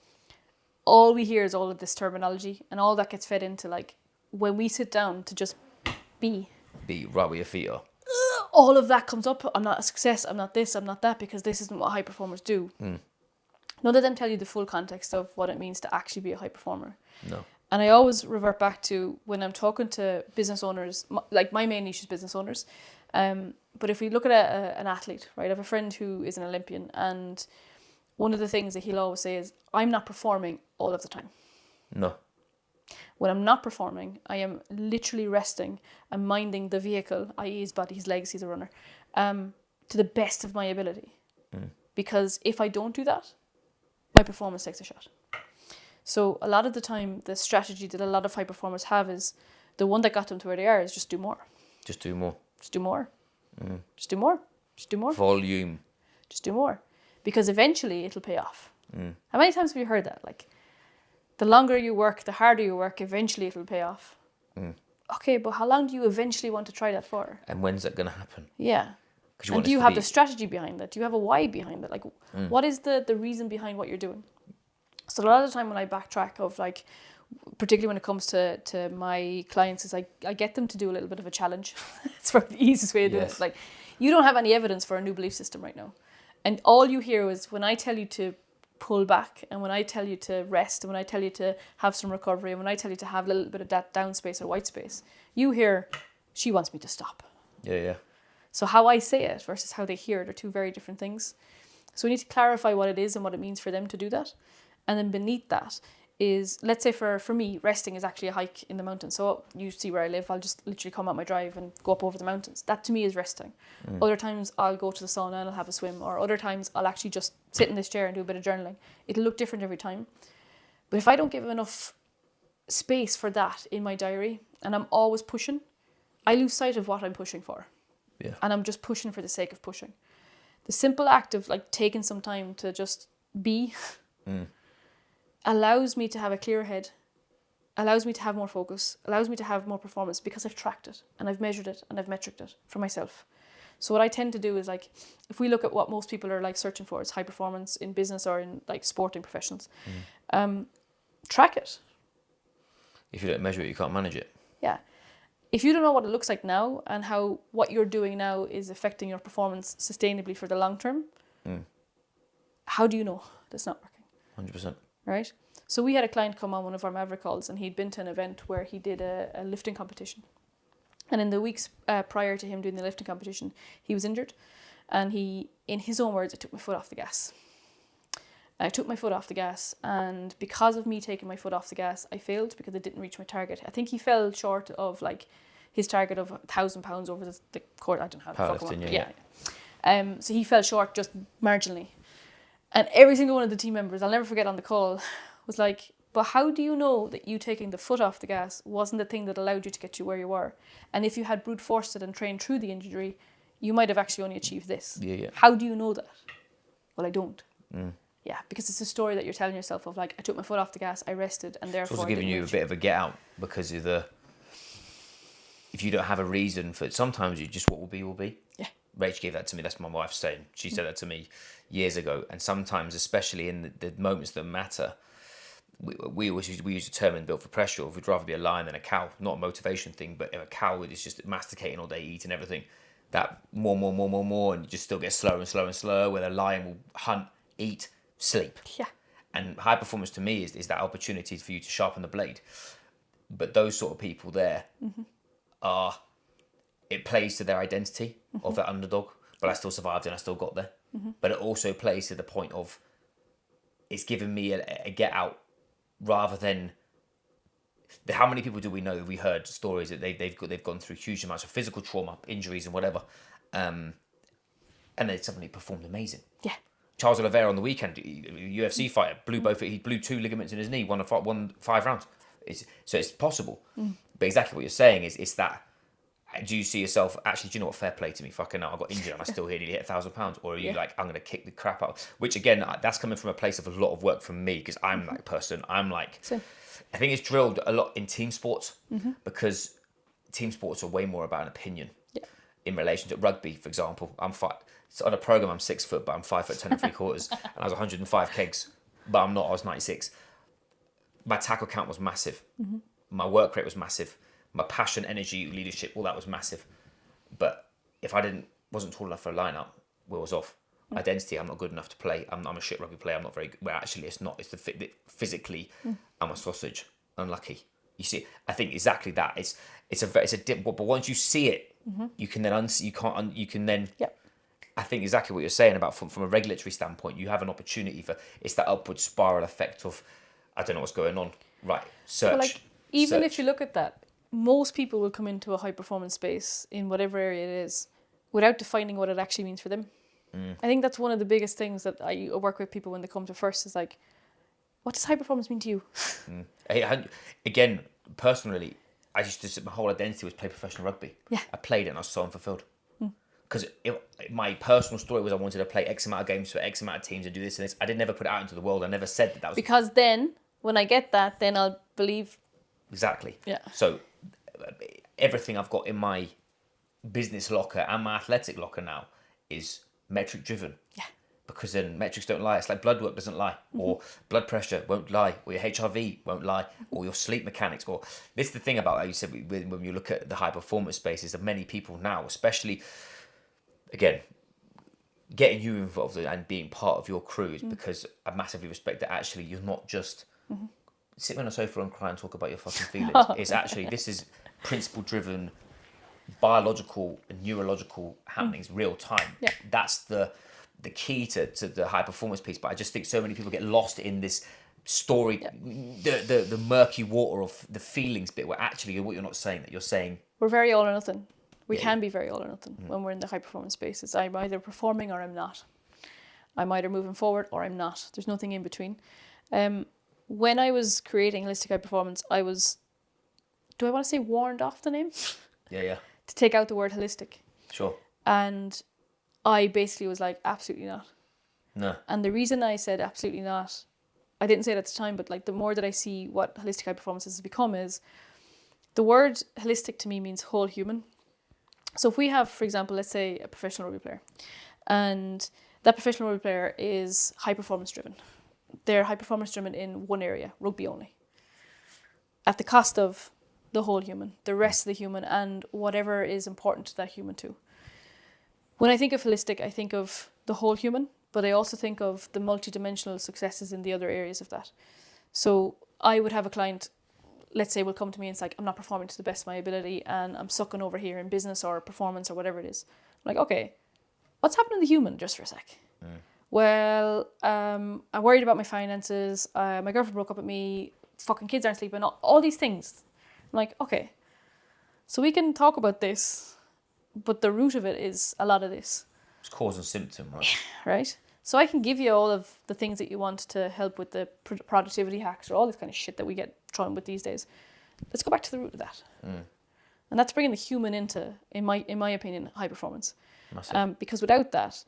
All we hear is all of this terminology, and all that gets fed into, like, when we sit down to just be right where your feet are. All of that comes up. I'm not a success. I'm not this. I'm not that, because this isn't what high performers do. None of them tell you the full context of what it means to actually be a high performer. No. And I always revert back to when I'm talking to business owners, like my main niche is business owners. But if we look at an athlete, right, I have a friend who is an Olympian, and one of the things that he'll always say is, I'm not performing all of the time. No. When I'm not performing, I am literally resting and minding the vehicle, i.e. his body, his legs, he's a runner, to the best of my ability. Because if I don't do that, my performance takes a shot. So a lot of the time, the strategy that a lot of high performers have is the one that got them to where they are is just do more. Just do more. Just do more. Just do more. Just do more. Volume. Just do more. Because eventually it'll pay off. How many times have you heard that? Like, the longer you work, the harder you work, eventually it'll pay off. Okay, but how long do you eventually want to try that for? And when's that going to happen? Yeah. And do you have the strategy behind that? Do you have a why behind it? Like, what is the reason behind what you're doing? So a lot of the time when I backtrack of like, particularly when it comes to my clients, is I get them to do a little bit of a challenge. It's probably the easiest way to do it. Like, you don't have any evidence for a new belief system right now. And all you hear is when I tell you to pull back, and when I tell you to rest, and when I tell you to have some recovery, and when I tell you to have a little bit of that down space or white space, you hear, she wants me to stop. Yeah. So how I say it versus how they hear it are two very different things. So we need to clarify what it is and what it means for them to do that. And then beneath that is, let's say for me, resting is actually a hike in the mountains. So you see where I live, I'll just literally come out my drive and go up over the mountains. That to me is resting. Other times I'll go to the sauna and I'll have a swim, or other times I'll actually just sit in this chair and do a bit of journaling. It'll look different every time. But if I don't give enough space for that in my diary, and I'm always pushing, I lose sight of what I'm pushing for. Yeah. And I'm just pushing for the sake of pushing. The simple act of like taking some time to just be allows me to have a clear head, allows me to have more focus, allows me to have more performance, because I've tracked it and I've measured it and I've metriced it for myself. So what I tend to do is, like, if we look at what most people are like searching for, it's high performance in business or in like sporting professionals. Track it. If you don't measure it, you can't manage it. Yeah. If you don't know what it looks like now and how what you're doing now is affecting your performance sustainably for the long term, how do you know that's not working? 100%. Right? So we had a client come on one of our Maverick calls, and he'd been to an event where he did a lifting competition. And in the weeks prior to him doing the lifting competition, he was injured. And he, in his own words, I took my foot off the gas. I took my foot off the gas, and because of me taking my foot off the gas, I failed because I didn't reach my target. I think he fell short of like his target of 1,000 pounds over the court. I don't know how to fuck him up. Yeah. So he fell short just marginally. And every single one of the team members, I'll never forget on the call, was like, but how do you know that you taking the foot off the gas wasn't the thing that allowed you to get you where you were? And if you had brute forced it and trained through the injury, you might have actually only achieved this. Yeah. How do you know that? Well, I don't. Yeah, because it's a story that you're telling yourself of like, I took my foot off the gas, I rested, and therefore... It's also giving you a bit of a get out, because of if you don't have a reason for it, sometimes you just what will be. Yeah. Rach gave that to me. That's my wife saying. She said that to me years ago. And sometimes, especially in the moments that matter, we use the term in Built for Pressure. We'd rather be a lion than a cow. Not a motivation thing, but if a cow is just masticating all day, eating everything, that more, and you just still get slower and slower, where the lion will hunt, eat, sleep. Yeah. And high performance to me is that opportunity for you to sharpen the blade. But those sort of people there it plays to their identity of that underdog, but I still survived and I still got there. But it also plays to the point of it's giving me a get out, rather than how many people do we know? We heard stories that they've gone through huge amounts of physical trauma, injuries and whatever, and they suddenly performed amazing. Yeah. Charles Oliveira on the weekend, UFC fighter, he blew 2 ligaments in his knee, won 5 rounds. So it's possible. But exactly what you're saying is it's that. Do you see yourself actually? Do you know what? Fair play to me. Fucking hell, I got injured and I still nearly hit 1,000 pounds. Or are you like, I'm gonna kick the crap out? Which again, that's coming from a place of a lot of work from me, because I'm that person. I'm like, I think it's drilled a lot in team sports, because team sports are way more about an opinion. Yeah. In relation to rugby, for example, so on a program, I'm 6 foot, but I'm 5 foot 10 and 3/4, and I was 105 kegs, but I'm not. I was 96. My tackle count was massive. My work rate was massive. My passion, energy, leadership, all that was massive. But if I wasn't tall enough for a lineup, Will was off. Identity, I'm not good enough to play. I'm a shit rugby player. I'm not very good. Well, actually, it's not. It's physically, I'm a sausage. Unlucky. You see, I think exactly that. It's a dip. But once you see it, you can then you can then. Yep. I think exactly what you're saying about from a regulatory standpoint, you have an opportunity for it's that upward spiral effect of, I don't know what's going on. Right. Search. But like, even if you look at that, most people will come into a high performance space in whatever area it is without defining what it actually means for them. I think that's one of the biggest things that I work with people when they come to first is like, what does high performance mean to you? Again, personally, I used to, my whole identity was play professional rugby. Yeah. I played it and I was so unfulfilled. Because my personal story was I wanted to play X amount of games for X amount of teams and do this and this. I did never put it out into the world. I never said that was... Because then, when I get that, then I'll believe... Exactly. Yeah. So everything I've got in my business locker and my athletic locker now is metric driven. Yeah. Because then metrics don't lie. It's like blood work doesn't lie, or blood pressure won't lie, or your HRV won't lie, or your sleep mechanics. Or this is the thing about, like you said, when you look at the high performance spaces of many people now, especially, again, getting you involved and being part of your crew is because I massively respect that actually you're not just sitting on a sofa and cry and talk about your fucking feelings. It's actually, this is principle driven, biological and neurological happenings, real time. Yeah. That's the key to the high performance piece. But I just think so many people get lost in this story, the murky water of the feelings bit, where actually what you're not saying, that you're saying... We're very all or nothing. We can be very all or nothing when we're in the high performance spaces. I'm either performing or I'm not. I'm either moving forward or I'm not. There's nothing in between. When I was creating Holistic High Performance, I was, do I want to say warned off the name? Yeah. To take out the word holistic. Sure. And I basically was like, absolutely not. No. And the reason I said absolutely not, I didn't say it at the time, but like the more that I see what Holistic High Performance has become is, the word holistic to me means whole human. So if we have, for example, let's say a professional rugby player, and that professional rugby player is high performance driven. They're high performance driven in one area, rugby only, at the cost of the whole human, the rest of the human, and whatever is important to that human too. When I think of holistic, I think of the whole human, but I also think of the multidimensional successes in the other areas of that. So I would have a client, let's say, will come to me and it's like, I'm not performing to the best of my ability and I'm sucking over here in business or performance or whatever it is. I'm like, okay, what's happening to the human just for a sec? Well, I'm worried about my finances. My girlfriend broke up with me. Fucking kids aren't sleeping. All these things. I'm like, okay, so we can talk about this, but the root of it is a lot of this. It's cause and symptom, right? Right? So I can give you all of the things that you want to help with the productivity hacks or all this kind of shit that we get thrown with these days. Let's go back to the root of that. And that's bringing the human into, in my opinion, high performance. Massive. Because without that,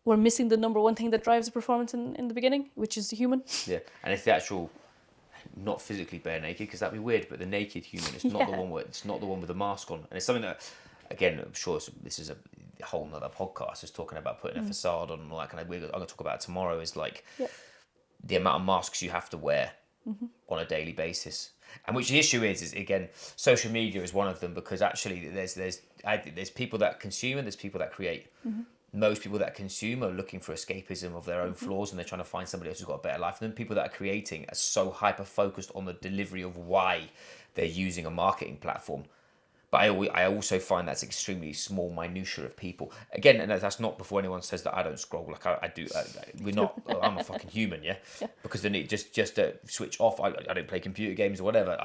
we're missing the number one thing that drives the performance in the beginning, which is the human. Yeah, and it's the actual, not physically bare naked, because that'd be weird, but the naked human, it's not the one where, it's not the one with the mask on. And it's something that, again, I'm sure this is a whole nother podcast, is talking about putting a facade on and all that kind of weird. I'm going to talk about it tomorrow, is like the amount of masks you have to wear on a daily basis. And which the issue is again, social media is one of them, because actually there's people that consume and there's people that create. Most people that consume are looking for escapism of their own flaws, and they're trying to find somebody else who's got a better life. And then people that are creating are so hyper focused on the delivery of why they're using a marketing platform. But I also find that's extremely small minutiae of people. Again, and that's not before anyone says that I don't scroll. Like I do. We're not. I'm a fucking human, yeah. Because then it just to switch off. I don't play computer games or whatever.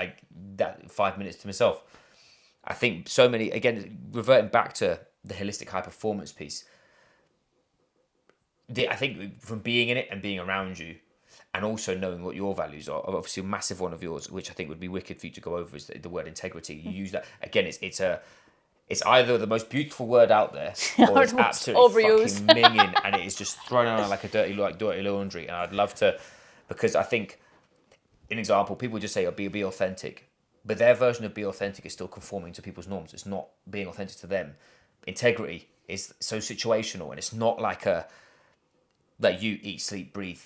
That 5 minutes to myself. I think so many. Again, reverting back to the holistic high performance piece. I think from being in it and being around you, and also knowing what your values are, obviously a massive one of yours, which I think would be wicked for you to go over, is the word integrity. You use that again. It's either the most beautiful word out there, or it's absolutely overused. fucking minging, and it is just thrown around like a dirty laundry. And I'd love to, because I think, an example, people just say, "Oh, be authentic," but their version of be authentic is still conforming to people's norms. It's not being authentic to them. Integrity is so situational, and it's not like you eat, sleep, breathe.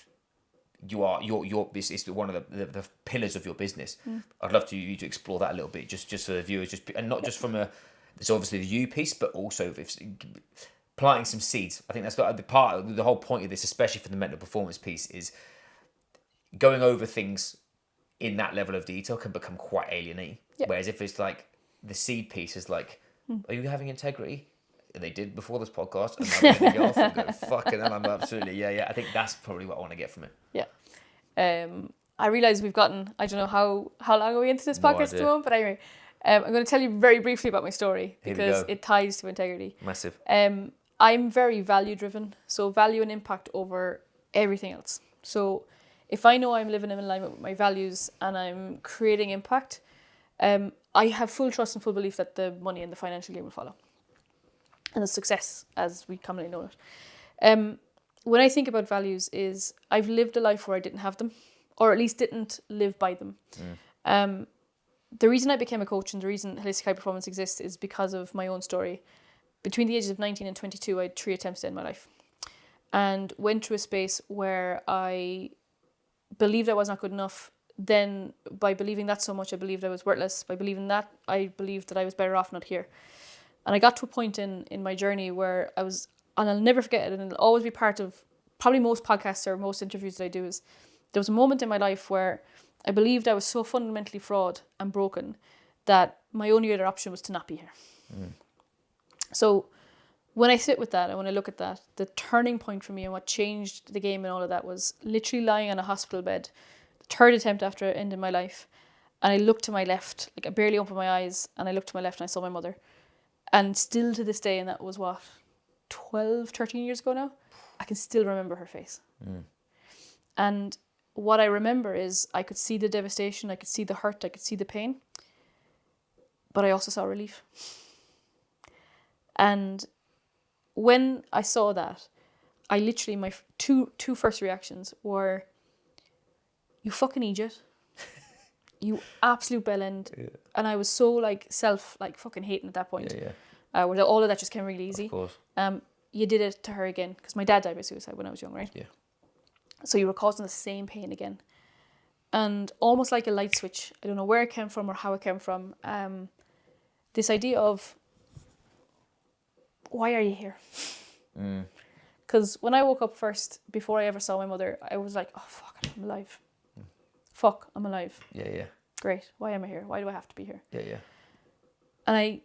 Your business is one of the pillars of your business. I'd love you to explore that a little bit, just for the viewers, and not just from it's obviously the you piece, but also if planting some seeds. I think that's the whole point of this, especially for the mental performance piece, is going over things in that level of detail can become quite alienating. Whereas if it's like the seed piece is like, are you having integrity? And they did before this podcast, and now they're going to go off and go, fucking hell, I'm absolutely, yeah. I think that's probably what I want to get from it. Yeah. I realise we've gotten, I don't know how long are we into this podcast at the moment, but anyway, I'm going to tell you very briefly about my story, because it ties to integrity. Massive. I'm very value driven, so value and impact over everything else. So if I know I'm living in alignment with my values and I'm creating impact, I have full trust and full belief that the money and the financial gain will follow. And the success, as we commonly know it. When I think about values is I've lived a life where I didn't have them, or at least didn't live by them. The reason I became a coach and the reason Holistic High Performance exists is because of my own story. Between the ages of 19 and 22, I had 3 attempts to end my life and went through a space where I believed I was not good enough. Then by believing that so much, I believed I was worthless. By believing that, I believed that I was better off not here. And I got to a point in my journey where I was, and I'll never forget it, and it'll always be part of probably most podcasts or most interviews that I do, is there was a moment in my life where I believed I was so fundamentally flawed and broken that my only other option was to not be here. So when I sit with that and when I look at that, the turning point for me and what changed the game and all of that was literally lying on a hospital bed, the 3rd attempt after ending my life. And I looked to my left, like I barely opened my eyes, and I looked to my left and I saw my mother. And still to this day, and that was what, 12, 13 years ago now, I can still remember her face. And what I remember is I could see the devastation, I could see the hurt, I could see the pain, but I also saw relief. And when I saw that, I literally, my two first reactions were, you fucking idiot, you absolute bellend. And I was so fucking hating at that point. Where all of that just came really easy. Of course. You did it to her again, because my dad died by suicide when I was young, right? Yeah. So you were causing the same pain again. And almost like a light switch, I don't know where it came from or how it came from, this idea of, why are you here? Because when I woke up first, before I ever saw my mother, I was like, oh, fuck, I'm alive. Fuck, I'm alive. Yeah. Great. Why am I here? Why do I have to be here? Yeah. And I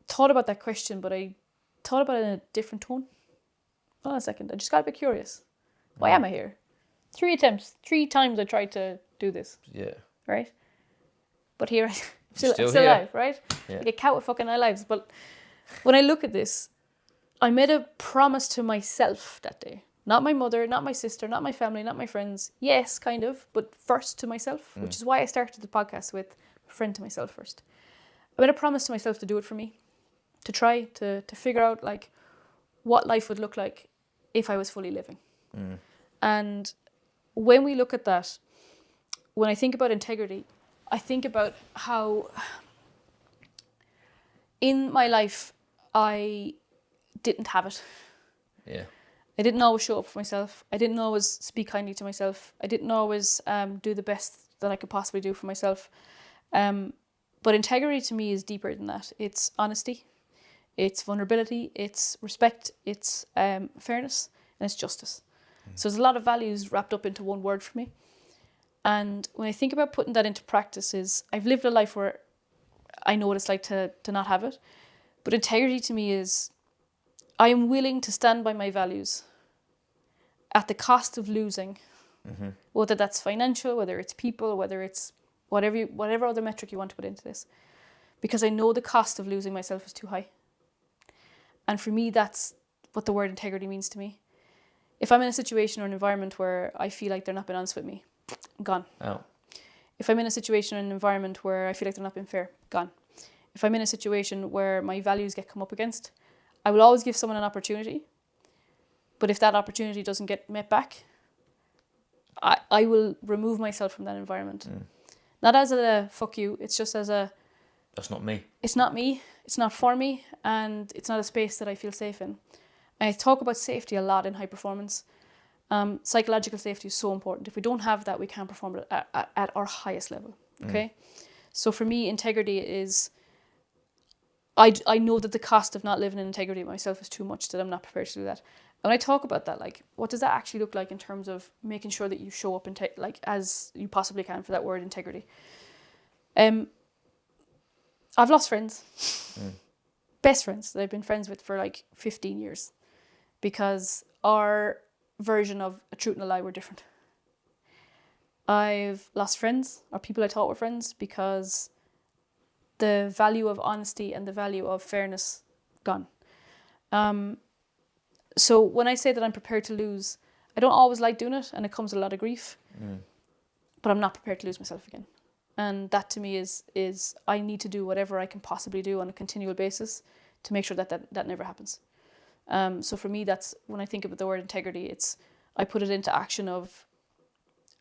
thought about that question, but I thought about it in a different tone. Hold on a second. I just got a bit curious. Why am I here? 3 attempts. 3 times I tried to do this. Yeah. Right? But here, I'm still here. alive, right? Yeah. Like a cat with fucking 9 lives. But when I look at this, I made a promise to myself that day. Not my mother, not my sister, not my family, not my friends. Yes, kind of, but first to myself, which is why I started the podcast with a friend to myself first. I made a promise to myself to do it for me, to try to figure out like what life would look like if I was fully living. And when we look at that, when I think about integrity, I think about how in my life I didn't have it. Yeah. I didn't always show up for myself. I didn't always speak kindly to myself. I didn't always do the best that I could possibly do for myself. But integrity to me is deeper than that. It's honesty, it's vulnerability, it's respect, it's fairness, and it's justice. So there's a lot of values wrapped up into one word for me. And when I think about putting that into practice is, I've lived a life where I know what it's like to not have it. But integrity to me is, I am willing to stand by my values at the cost of losing, whether that's financial, whether it's people, whether it's whatever other metric you want to put into this, because I know the cost of losing myself is too high. And for me, that's what the word integrity means to me. If I'm in a situation or an environment where I feel like they're not being honest with me, I'm gone. Oh. If I'm in a situation or an environment where I feel like they're not being fair, gone. If I'm in a situation where my values get come up against, I will always give someone an opportunity. But if that opportunity doesn't get met back, I will remove myself from that environment. Not as a fuck you, it's just as a... That's not me. It's not me, it's not for me, and it's not a space that I feel safe in. I talk about safety a lot in high performance. Psychological safety is so important. If we don't have that, we can't perform at our highest level. Okay? So for me, integrity is... I know that the cost of not living in integrity myself is too much, that I'm not prepared to do that. And when I talk about that, like, what does that actually look like in terms of making sure that you show up as you possibly can for that word integrity? I've lost friends, best friends that I've been friends with for like 15 years, because our version of a truth and a lie were different. I've lost friends, or people I thought were friends, because the value of honesty and the value of fairness gone. So when I say that I'm prepared to lose, I don't always like doing it, and it comes with a lot of grief. but I'm not prepared to lose myself again. And that to me is I need to do whatever I can possibly do on a continual basis to make sure that never happens. So for me, that's when I think about the word integrity, I put it into action of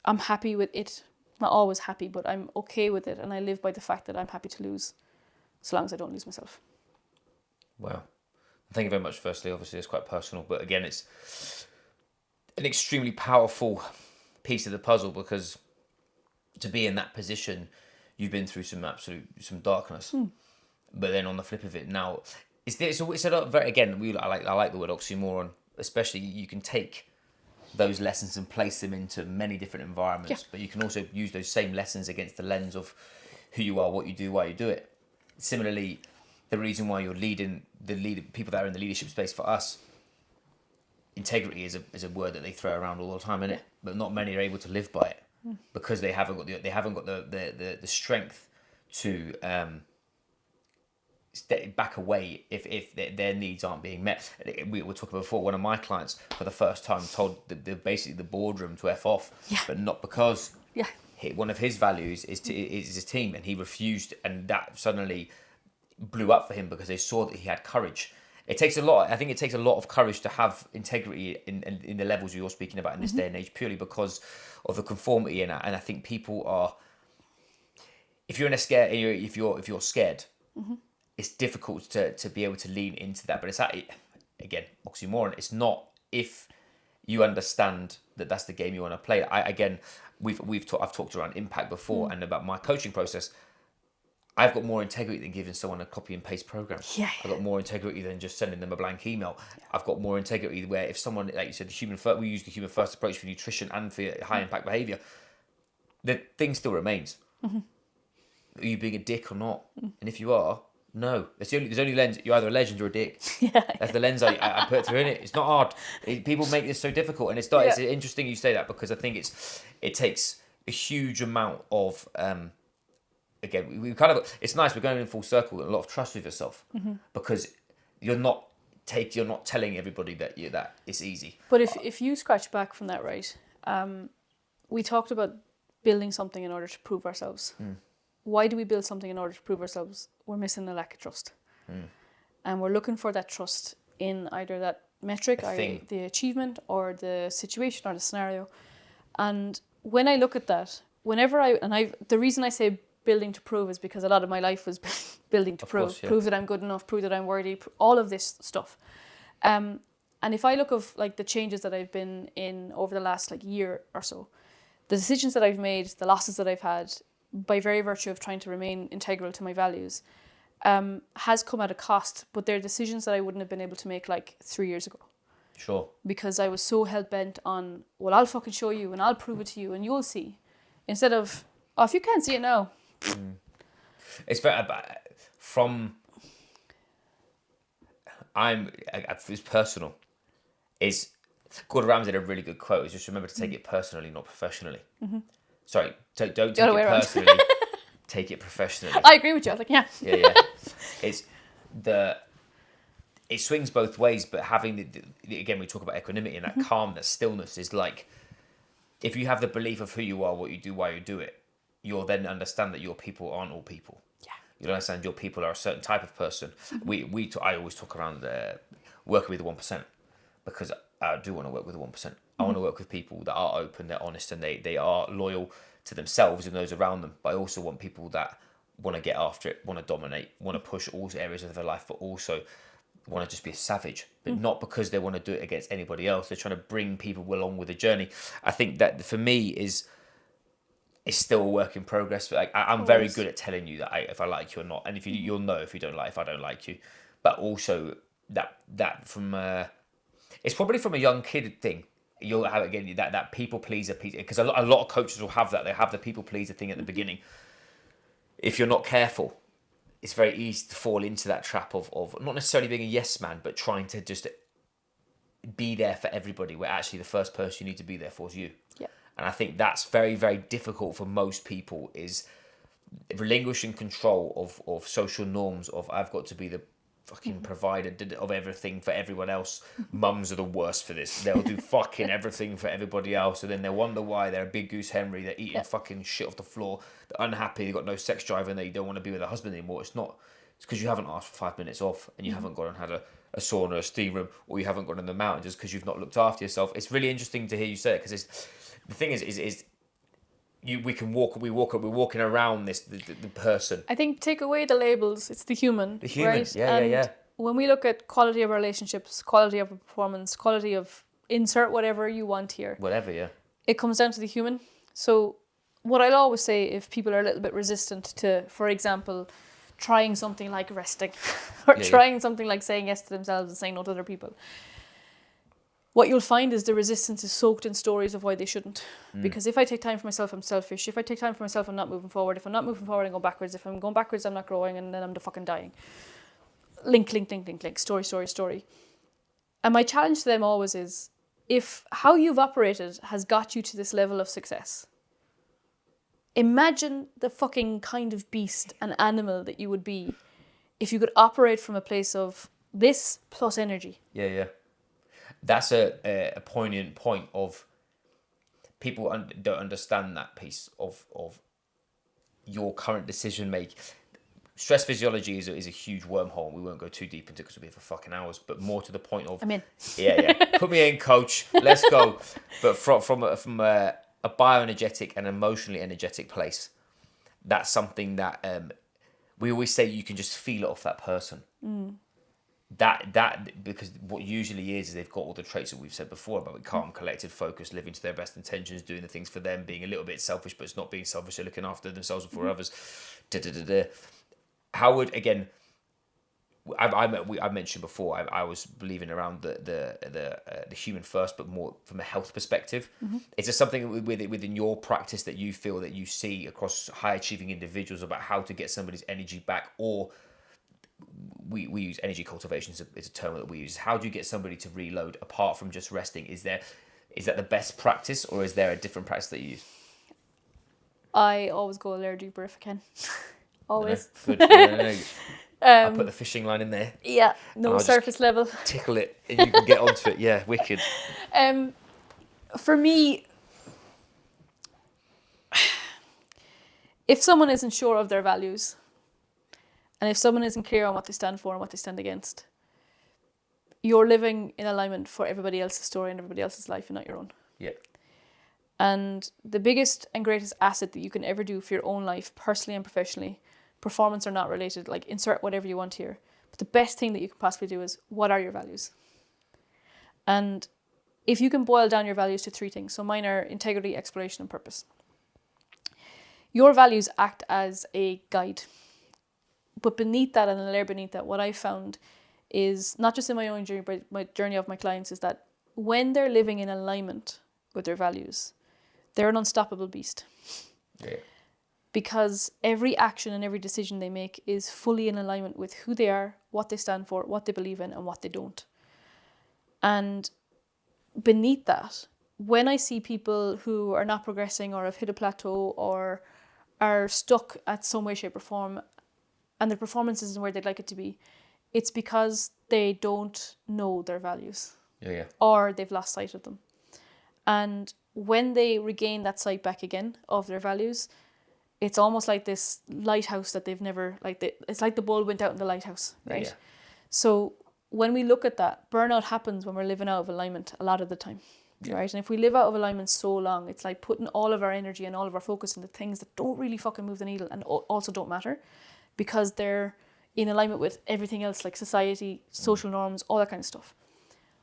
I'm happy with it. Not always happy, but I'm okay with it. And I live by the fact that I'm happy to lose so long as I don't lose myself. Wow. Thank you very much, firstly. Obviously, it's quite personal. But again, it's an extremely powerful piece of the puzzle, because to be in that position, you've been through some darkness. But then on the flip of it, now it's a lot very, again, I like the word oxymoron. Especially, you can take those lessons and place them into many different environments, but you can also use those same lessons against the lens of who you are, what you do, why you do it. Similarly, the reason why you're leading people that are in the leadership space, for us, integrity is a word that they throw around all the time, innit? But not many are able to live by it because they haven't got the strength to back away if their needs aren't being met. We were talking before, one of my clients for the first time told basically the boardroom to F off, but not because one of his values is his team, and he refused, and that suddenly blew up for him because they saw that he had courage. It takes a lot. I think it takes a lot of courage to have integrity in the levels you're speaking about in this day and age, purely because of the conformity. And I think people are, if you're scared, it's difficult to be able to lean into that. But it's again, oxymoron. It's not if you understand that that's the game you want to play. I've talked around impact before and about my coaching process. I've got more integrity than giving someone a copy and paste program. I've got more integrity than just sending them a blank email. I've got more integrity where if someone, like you said, we use the human first approach for nutrition and for high impact behaviour, the thing still remains. Are you being a dick or not? And if you are, no. There's only lens. You're either a legend or a dick. That's the lens I put through in it. It's not hard. People make this so difficult, and it's not. It's interesting you say that, because I think it takes a huge amount of. Again, we kind of. It's nice. We're going in full circle. And a lot of trust with yourself, because you're not telling everybody that it's easy. But if you scratch back from that, right? We talked about building something in order to prove ourselves. Why do we build something in order to prove ourselves? We're missing the lack of trust. And we're looking for that trust in either that metric, the achievement, or the situation or the scenario. And when I look at that, the reason I say building to prove is because a lot of my life was building to prove. Prove that I'm good enough, prove that I'm worthy, all of this stuff. And if I look of like the changes that I've been in over the last year or so, the decisions that I've made, the losses that I've had, by very virtue of trying to remain integral to my values, has come at a cost, but they're decisions that I wouldn't have been able to make 3 years ago. Sure. Because I was so hell-bent on, well, I'll fucking show you and I'll prove it to you and you'll see. Instead of, if you can't see it now. It's very, it's personal. Gordon Ramsay had a really good quote. Is just remember to take it personally, not professionally. Sorry, don't take it personally. Take it professionally. I agree with you. I was It swings both ways, but having again, we talk about equanimity and that calm, that stillness is like, if you have the belief of who you are, what you do, why you do it, you'll then understand that your people aren't all people. You'll understand your people are a certain type of person. I always talk around working with the 1%, because I do want to work with the 1%. I want to work with people that are open, they're honest, and they are loyal to themselves and those around them. But I also want people that want to get after it, want to dominate, want to push all areas of their life, but also want to just be a savage, but not because they want to do it against anybody else. They're trying to bring people along with the journey. I think that for me it's still a work in progress. I'm very good at telling you that if I like you or not, and if you'll know if I don't like you. But also that from it's probably from a young kid thing. You'll have again that people pleaser piece, because a lot of coaches will have that. They have the people pleaser thing at the beginning. If you're not careful, it's very easy to fall into that trap of not necessarily being a yes man, but trying to just be there for everybody, where actually the first person you need to be there for is you. And I think that's very, very difficult for most people, is relinquishing control of social norms of I've got to be the fucking provider of everything for everyone else. Mums are the worst for this. They'll do fucking everything for everybody else, and then they wonder why they're a big goose Henry. They're eating fucking shit off the floor. They're unhappy. They've got no sex drive, and they don't want to be with their husband anymore. It's because you haven't asked for 5 minutes off, and you haven't gone and had a sauna, a steam room, or you haven't gone in the mountain just because you've not looked after yourself. It's really interesting to hear you say it, because the thing is we're walking around the person. I think take away the labels. It's the human. The human, right? yeah. When we look at quality of relationships, quality of performance, quality of insert whatever you want here. Whatever, yeah. It comes down to the human. So what I'll always say, if people are a little bit resistant to, for example, trying something like resting or trying something like saying yes to themselves and saying no to other people, what you'll find is the resistance is soaked in stories of why they shouldn't. Because if I take time for myself, I'm selfish. If I take time for myself, I'm not moving forward. If I'm not moving forward, I go backwards. If I'm going backwards, I'm not growing, and then I'm the fucking dying. Link, story. And my challenge to them always is, if how you've operated has got you to this level of success, imagine the fucking kind of beast and animal that you would be if you could operate from a place of this plus energy. Yeah. That's a poignant point of people don't understand that piece of your current decision make. Stress physiology is a huge wormhole. We won't go too deep into it because we'll be here for fucking hours. But more to the point of, I'm in. Yeah. Put me in, coach. Let's go. But from a bioenergetic and emotionally energetic place, that's something that we always say you can just feel it off that person. That because what usually is they've got all the traits that we've said before about calm, collected, focused, living to their best intentions, doing the things for them, being a little bit selfish, but it's not being selfish. They're looking after themselves before others. How would, again, I mentioned before, I was believing around the human first, but more from a health perspective. Is there something within your practice that you feel that you see across high achieving individuals about how to get somebody's energy back? Or we use energy cultivation is a term that we use. How do you get somebody to reload apart from just resting? Is that the best practice, or is there a different practice that you use? I always go a layer deeper if I can. Always. Good. No. I'll put the fishing line in there. Yeah, no surface level. Tickle it and you can get onto it. Yeah, wicked. For me, if someone isn't sure of their values, and if someone isn't clear on what they stand for and what they stand against, you're living in alignment for everybody else's story and everybody else's life and not your own. Yeah. And the biggest and greatest asset that you can ever do for your own life, personally and professionally, performance or not related, like insert whatever you want here. But the best thing that you can possibly do is, what are your values? And if you can boil down your values to 3 things, so mine are integrity, exploration, and purpose. Your values act as a guide. But beneath that, and a layer beneath that, what I found is, not just in my own journey, but my journey of my clients, is that when they're living in alignment with their values, they're an unstoppable beast. Yeah. Because every action and every decision they make is fully in alignment with who they are, what they stand for, what they believe in, and what they don't. And beneath that, when I see people who are not progressing or have hit a plateau or are stuck at some way, shape, or form, and their performance isn't where they'd like it to be, it's because they don't know their values. Yeah. Or they've lost sight of them. And when they regain that sight back again of their values, it's almost like this lighthouse that they've never, it's like the bulb went out in the lighthouse, right? Yeah. So when we look at that, burnout happens when we're living out of alignment a lot of the time, right? And if we live out of alignment so long, it's like putting all of our energy and all of our focus into things that don't really fucking move the needle and also don't matter, because they're in alignment with everything else, like society, social norms, all that kind of stuff.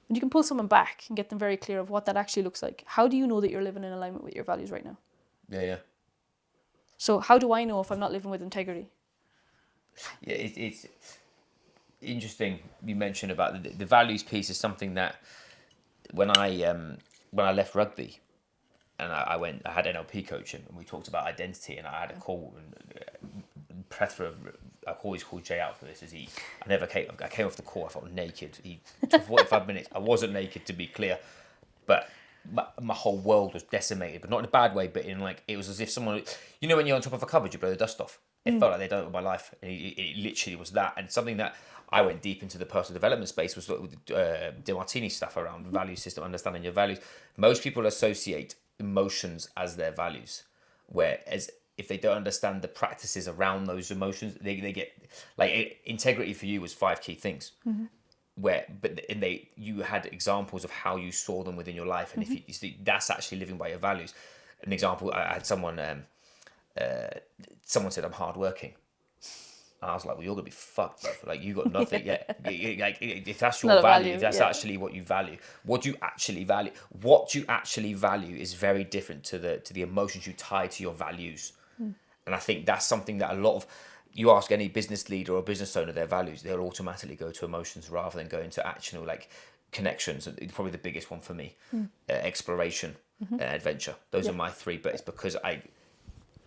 When you can pull someone back and get them very clear of what that actually looks like, how do you know that you're living in alignment with your values right now? Yeah. So how do I know if I'm not living with integrity? Yeah, it's interesting you mentioned about the values piece is something that when I left rugby and I had NLP coaching and we talked about identity, and I had a call and plethora. I always called Jay out for this. I came off the call. I felt naked. He took 45 minutes. I wasn't naked, to be clear, but my whole world was decimated, but not in a bad way, but in like, it was as if someone, you know, when you're on top of a cupboard, you blow the dust off. It felt like they'd done it with my life. And it literally was that. And something that I went deep into the personal development space was with DeMartini stuff around value system, understanding your values. Most people associate emotions as their values, whereas if they don't understand the practices around those emotions, they get like integrity for you was 5 key things. You had examples of how you saw them within your life, and if you see, that's actually living by your values. An example, I had someone said I'm hardworking. And I was like, well, you're gonna be fucked, bro. Like, you got nothing yet. Like, if that's your value, if that's actually what you value, what you actually value is very different to the emotions you tie to your values. And I think that's something that you ask any business leader or business owner their values, they'll automatically go to emotions rather than going to actionable, like, connections. Probably the biggest one for me, exploration and adventure. Those are my 3, but it's because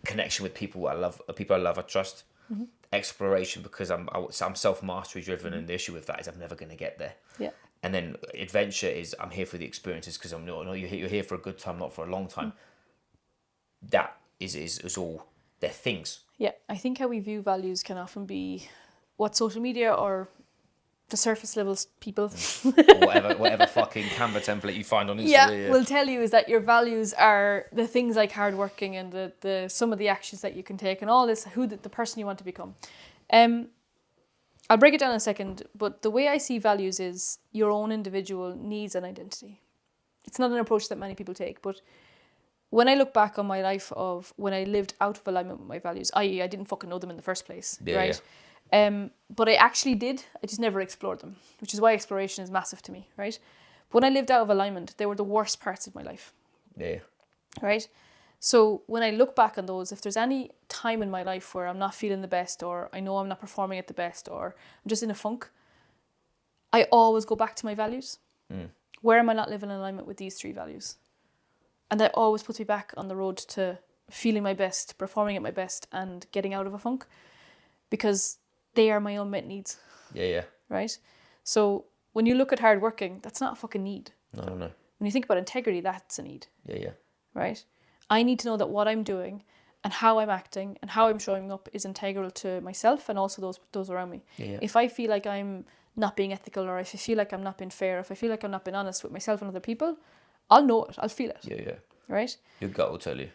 connection with people I love, I trust. Exploration because I'm self-mastery driven, and the issue with that is I'm never going to get there. And then adventure is I'm here for the experiences, because you're here for a good time, not for a long time. That is all they're things. I think how we view values can often be what social media or the surface level people whatever fucking Canva template you find on Instagram will tell you is that your values are the things like hardworking and the some of the actions that you can take and all this, who the person you want to become. I'll break it down in a second, but the way I see values is your own individual needs and identity. It's not an approach that many people take, but when I look back on my life of when I lived out of alignment with my values, i.e. I didn't fucking know them in the first place, right? But I actually did. I just never explored them, which is why exploration is massive to me, right? But when I lived out of alignment, they were the worst parts of my life. Right? So when I look back on those, if there's any time in my life where I'm not feeling the best, or I know I'm not performing at the best, or I'm just in a funk, I always go back to my values. Where am I not living in alignment with these 3 values? And that always puts me back on the road to feeling my best, performing at my best, and getting out of a funk, because they are my unmet needs. Right? So when you look at hard working, that's not a fucking need. No. When you think about integrity, that's a need. Right? I need to know that what I'm doing and how I'm acting and how I'm showing up is integral to myself and also those around me. If I feel like I'm not being ethical, or if I feel like I'm not being fair, if I feel like I'm not being honest with myself and other people, I'll know it. I'll feel it. Right? Your gut will tell you.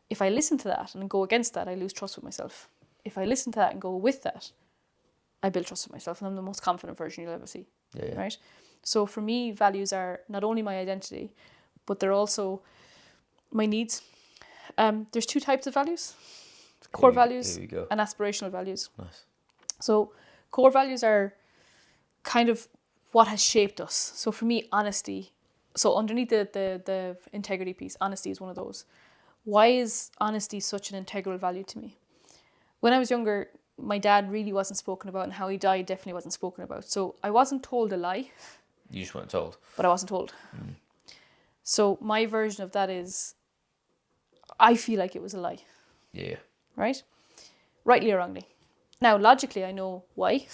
If I listen to that and go against that, I lose trust with myself. If I listen to that and go with that, I build trust with myself, and I'm the most confident version you'll ever see. Right? So for me, values are not only my identity, but they're also my needs. There's 2 types of values: core values and aspirational values. Nice. So core values are kind of what has shaped us. So for me, honesty. So underneath the integrity piece, honesty is one of those. Why is honesty such an integral value to me? When I was younger, my dad really wasn't spoken about, and how he died definitely wasn't spoken about. So I wasn't told a lie. You just weren't told. But I wasn't told. So my version of that is, I feel like it was a lie. Right? Rightly or wrongly. Now, logically, I know why.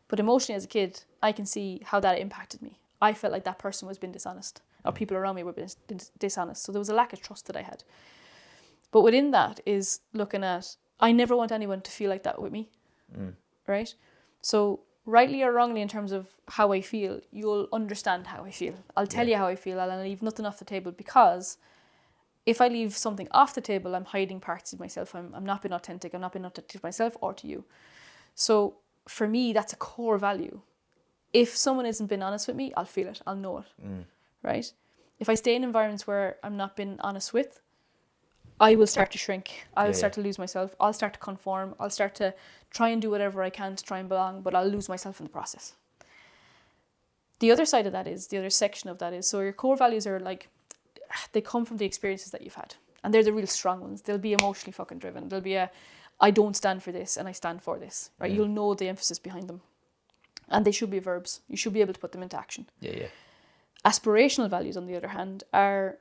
But emotionally, as a kid, I can see how that impacted me. I felt like that person was being dishonest, or people around me were being dishonest. So there was a lack of trust that I had. But within that is looking at, I never want anyone to feel like that with me. Right? So rightly or wrongly, in terms of how I feel, you'll understand how I feel. I'll tell you how I feel, and I'll leave nothing off the table, because if I leave something off the table, I'm hiding parts of myself. I'm not being authentic. I'm not being authentic to myself or to you. So for me, that's a core value. If someone isn't being honest with me, I'll feel it. I'll know it. Right? If I stay in environments where I'm not being honest with, I will start to shrink. I'll start to lose myself. I'll start to conform. I'll start to try and do whatever I can to try and belong, but I'll lose myself in the process. The other side of that is, the other section of that is, so your core values are like, they come from the experiences that you've had. And they're the real strong ones. They'll be emotionally fucking driven. There'll be I don't stand for this and I stand for this. Right? You'll know the emphasis behind them. And they should be verbs. You should be able to put them into action. Aspirational values, on the other hand, are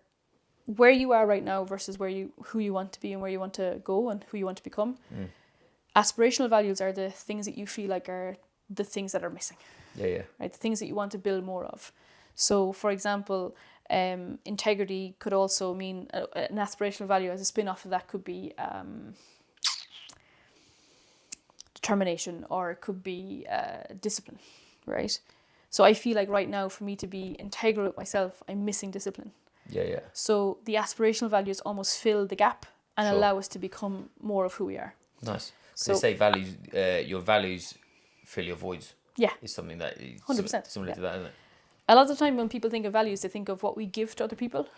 where you are right now versus who you want to be and where you want to go and who you want to become. Aspirational values are the things that you feel like are the things that are missing. Right? The things that you want to build more of. So, for example, Integrity could also mean an aspirational value as a spin-off of that could be determination, or it could be discipline, right? So I feel like right now, for me to be integral with myself, I'm missing discipline. Yeah. So the aspirational values almost fill the gap and Sure. allow us to become more of who we are. Nice. So they say values, your values fill your voids. Yeah. Is something that is 100%, similar yeah. to that, isn't it? A lot of the time when people think of values, they think of what we give to other people.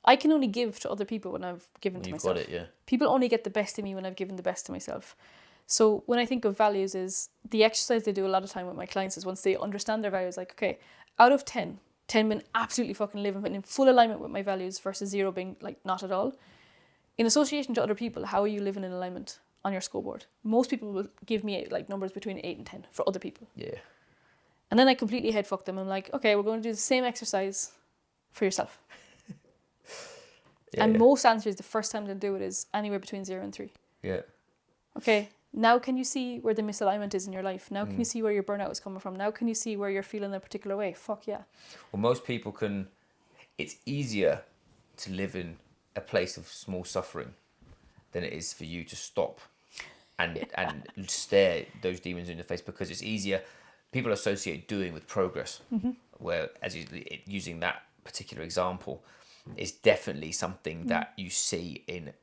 I can only give to other people when I've given to You've myself. got it, yeah. People only get the best of me when I've given the best to myself. So when I think of values, is the exercise they do a lot of time with my clients is once they understand their values, like, okay, out of 10 men absolutely fucking living in full alignment with my values versus 0 being like not at all. In association to other people, how are you living in alignment on your scoreboard? Most people will give me like numbers between 8 and 10 for other people. Yeah. And then I completely head fuck them. I'm like, okay, we're going to do the same exercise for yourself. Yeah, and yeah. most answers, the first time they'll do it is anywhere between 0 and 3. Yeah. Okay, now can you see where the misalignment is in your life? Now can you see where your burnout is coming from? Now can you see where you're feeling a particular way? Fuck yeah. Well, most people can. It's easier to live in a place of small suffering than it is for you to stop and stare those demons in the face, because it's easier. People associate doing with progress, where, as using that particular example, is definitely something that you see in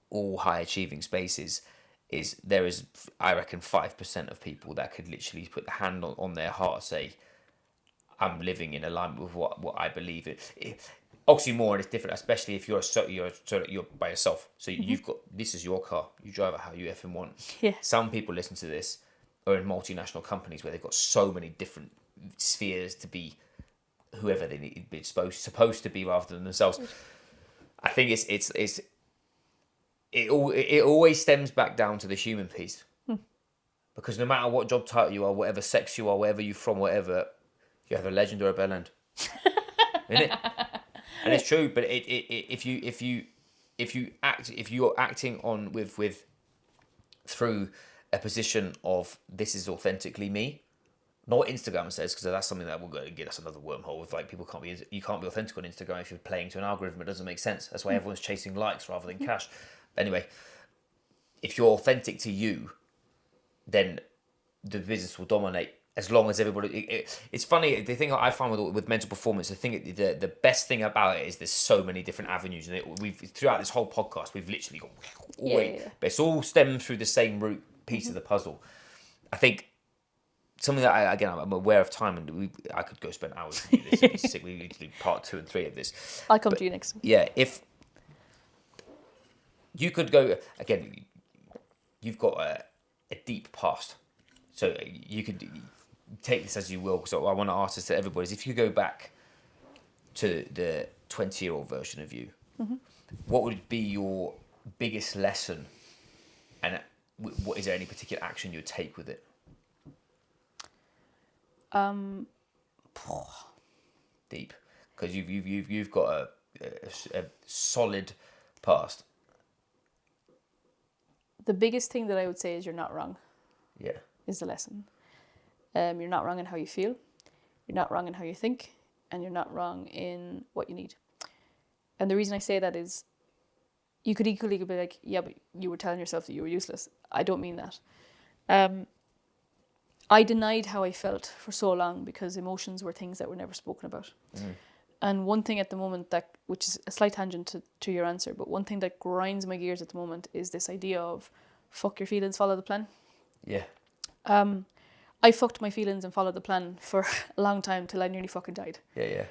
all high achieving spaces. There is, I reckon, 5% of people that could literally put the hand on their heart and say, I'm living in alignment with what I believe in. Oxymoron is different, especially if you're by yourself. So you've got, this is your car. You drive it how you effing want. Yeah. Some people listen to this are in multinational companies where they've got so many different spheres to be whoever they need to be supposed to be rather than themselves. I think it always stems back down to the human piece. Because no matter what job title you are, whatever sex you are, wherever you're from, whatever, you have a legend or a bellend. Isn't it? And it's true, but if you're acting on with through a position of this is authentically me, not what Instagram says, because that's something that will go and get us another wormhole. With like, you can't be authentic on Instagram if you're playing to an algorithm. It doesn't make sense. That's why everyone's chasing likes rather than cash. Anyway, if you're authentic to you, then the business will dominate. As long as everybody, it's funny. The thing I find with mental performance, the best thing about it is there's so many different avenues, and we've throughout this whole podcast we've literally got but it's all stemmed through the same root piece of the puzzle. I think something that I'm aware of time, and I could go spend hours with this. It'd be sick. We need to do part 2 and 3 of this. I'll come to you next time. Yeah, if you could go again, you've got a deep past, so you could take this as you will. So I want to ask this to everybody: is if you go back to the 20-year-old version of you, what would be your biggest lesson, and what is there any particular action you would take with it? Deep, because you've got a solid past. The biggest thing that I would say is you're not wrong. Yeah. Is the lesson. You're not wrong in how you feel. You're not wrong in how you think, and you're not wrong in what you need. And the reason I say that is, you could equally be like, yeah, but you were telling yourself that you were useless. I don't mean that. I denied how I felt for so long because emotions were things that were never spoken about. And one thing at the moment which is a slight tangent to your answer, but one thing that grinds my gears at the moment is this idea of fuck your feelings, follow the plan. Yeah. I fucked my feelings and followed the plan for a long time till I nearly fucking died. Yeah.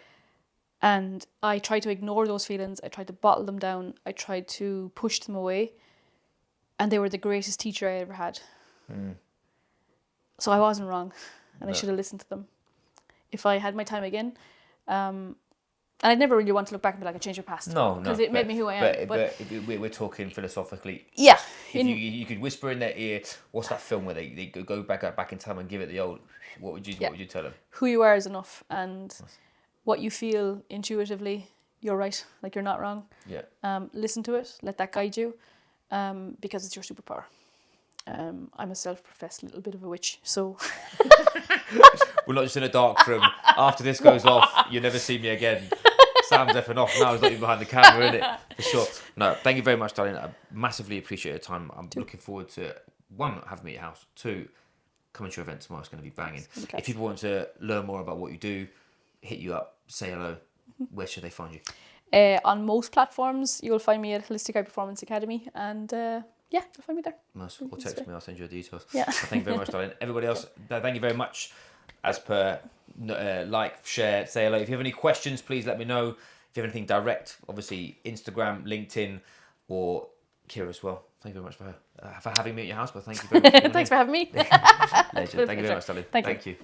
And I tried to ignore those feelings. I tried to bottle them down. I tried to push them away. And they were the greatest teacher I ever had. So I wasn't wrong. And I should have listened to them. If I had my time again, and I never really want to look back and be like, I changed your past. No. Because it made me who I am. But we're talking philosophically. Yeah. If you could whisper in their ear, what's that film where they go back in time and give it the old, what would you tell them? Who you are is enough, and what you feel intuitively, you're right. Like, you're not wrong. Yeah. Listen to it. Let that guide you, because it's your superpower. I'm a self-professed little bit of a witch, so We're not just in a dark room. After this goes off, you'll never see me again. Sam's effing off now. He's not even behind the camera, isn't it? For sure. No, thank you very much, darling. I massively appreciate your time. I'm looking forward to, one, having me at your house. Two, coming to your event tomorrow. It's going to be banging. If people want to learn more about what you do, hit you up, say hello. Where should they find you? On most platforms, you'll find me at Holistic High Performance Academy, and you'll find me there. Nice. Or text me, I'll send you the details. Yeah. Thank you very much, darling. Everybody else, thank you very much. As per, like, share, say hello. If you have any questions, please let me know. If you have anything direct, obviously Instagram, LinkedIn, or Ciara as well. Thank you very much for having me at your house. But thank you very much. Thanks for having me. Legend. Thank you very much, darling. Thank you.